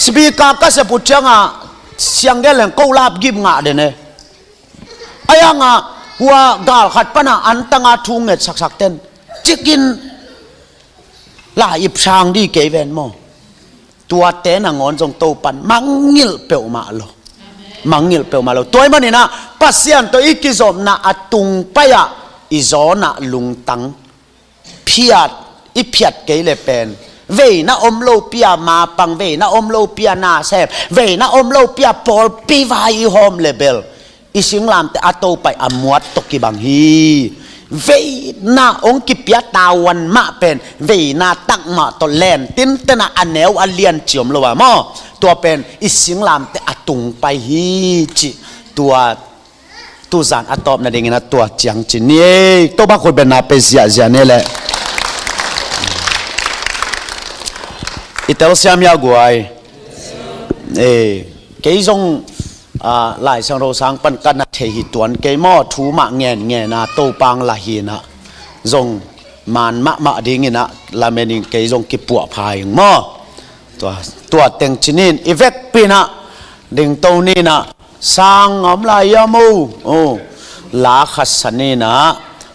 สปีกาก็จะพูดจังเสียงเดลงกูลาบกิบงาเดเนไอ้ยังหัวกาลขัดปนะอันตั้งทุ่งเง็ดสักเต้นจิกินลาอิบช่างดีเกยเวนโมตัวเตนงอนจงโตปันมังงิลเปียวมาโลมังงิลเปียวมาโลตัวมันนี่นะปัสยันตัวอีกิจอมนะอัตุงไปะอิจอนะลุงตังพิยัดอิพิยัดเกยเลเป็น เวนะอมโลเปียมาปังเวนะอมโลเปียนาเซฟเวนะอมโลเปียปอลปีวายโฮมเลเบลอิสิงลามแต่อโตไปอมวดตกิบังฮีเวนาองกิปยาตาวันมาเป็นเวนาตักมาตแลนตินตนาอันเนวอันเลียนจิมโลวามอตัวเป็นอิสิงลามแต่อตุงไปฮีจิตัวตุจานอตอบนั่นเองนะตัวเจียงจินี่ตัวบางคนเป็นนาเปเซียเจียนี่แหละอิตาลีสยามยากวยเกยจงหลายสังโรสังปันกันเทหิตวนเกยมอทูมะเงนะโตปังละหินะจงมันมะดิ่งนะลาเมนิงเกยจงกิปัวพายมอตัวเต็งจินินอีเวกปีนะดิ่งโตนี่นะสังอมลายามูโอ้ลาขัสนีนะ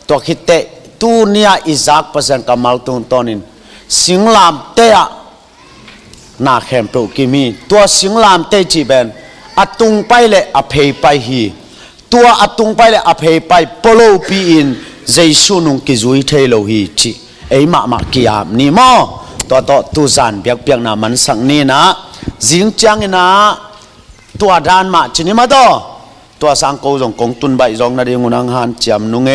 ตัวคิดเตตูเนียอิซักเปอร์เซ็นต์กำมัลตุนตอนินสิงลามเตะนาเข้มโปรกิมีตัวสิงลามเตจิเบนอตุงไปเลยอภัยไปฮีตัวอตุงไปเลยอภัยไปปโลปีอินเจสุนุงกิจุยเทโลฮีจิไอมากิยามนี่มอตัวตุจานเปียกนามันสังนี่นะจิงจังนะตัวดานมาจินี่มาตัวสังโกจงกงตุนใบจงนาดีงุนังหันจำนุงเอ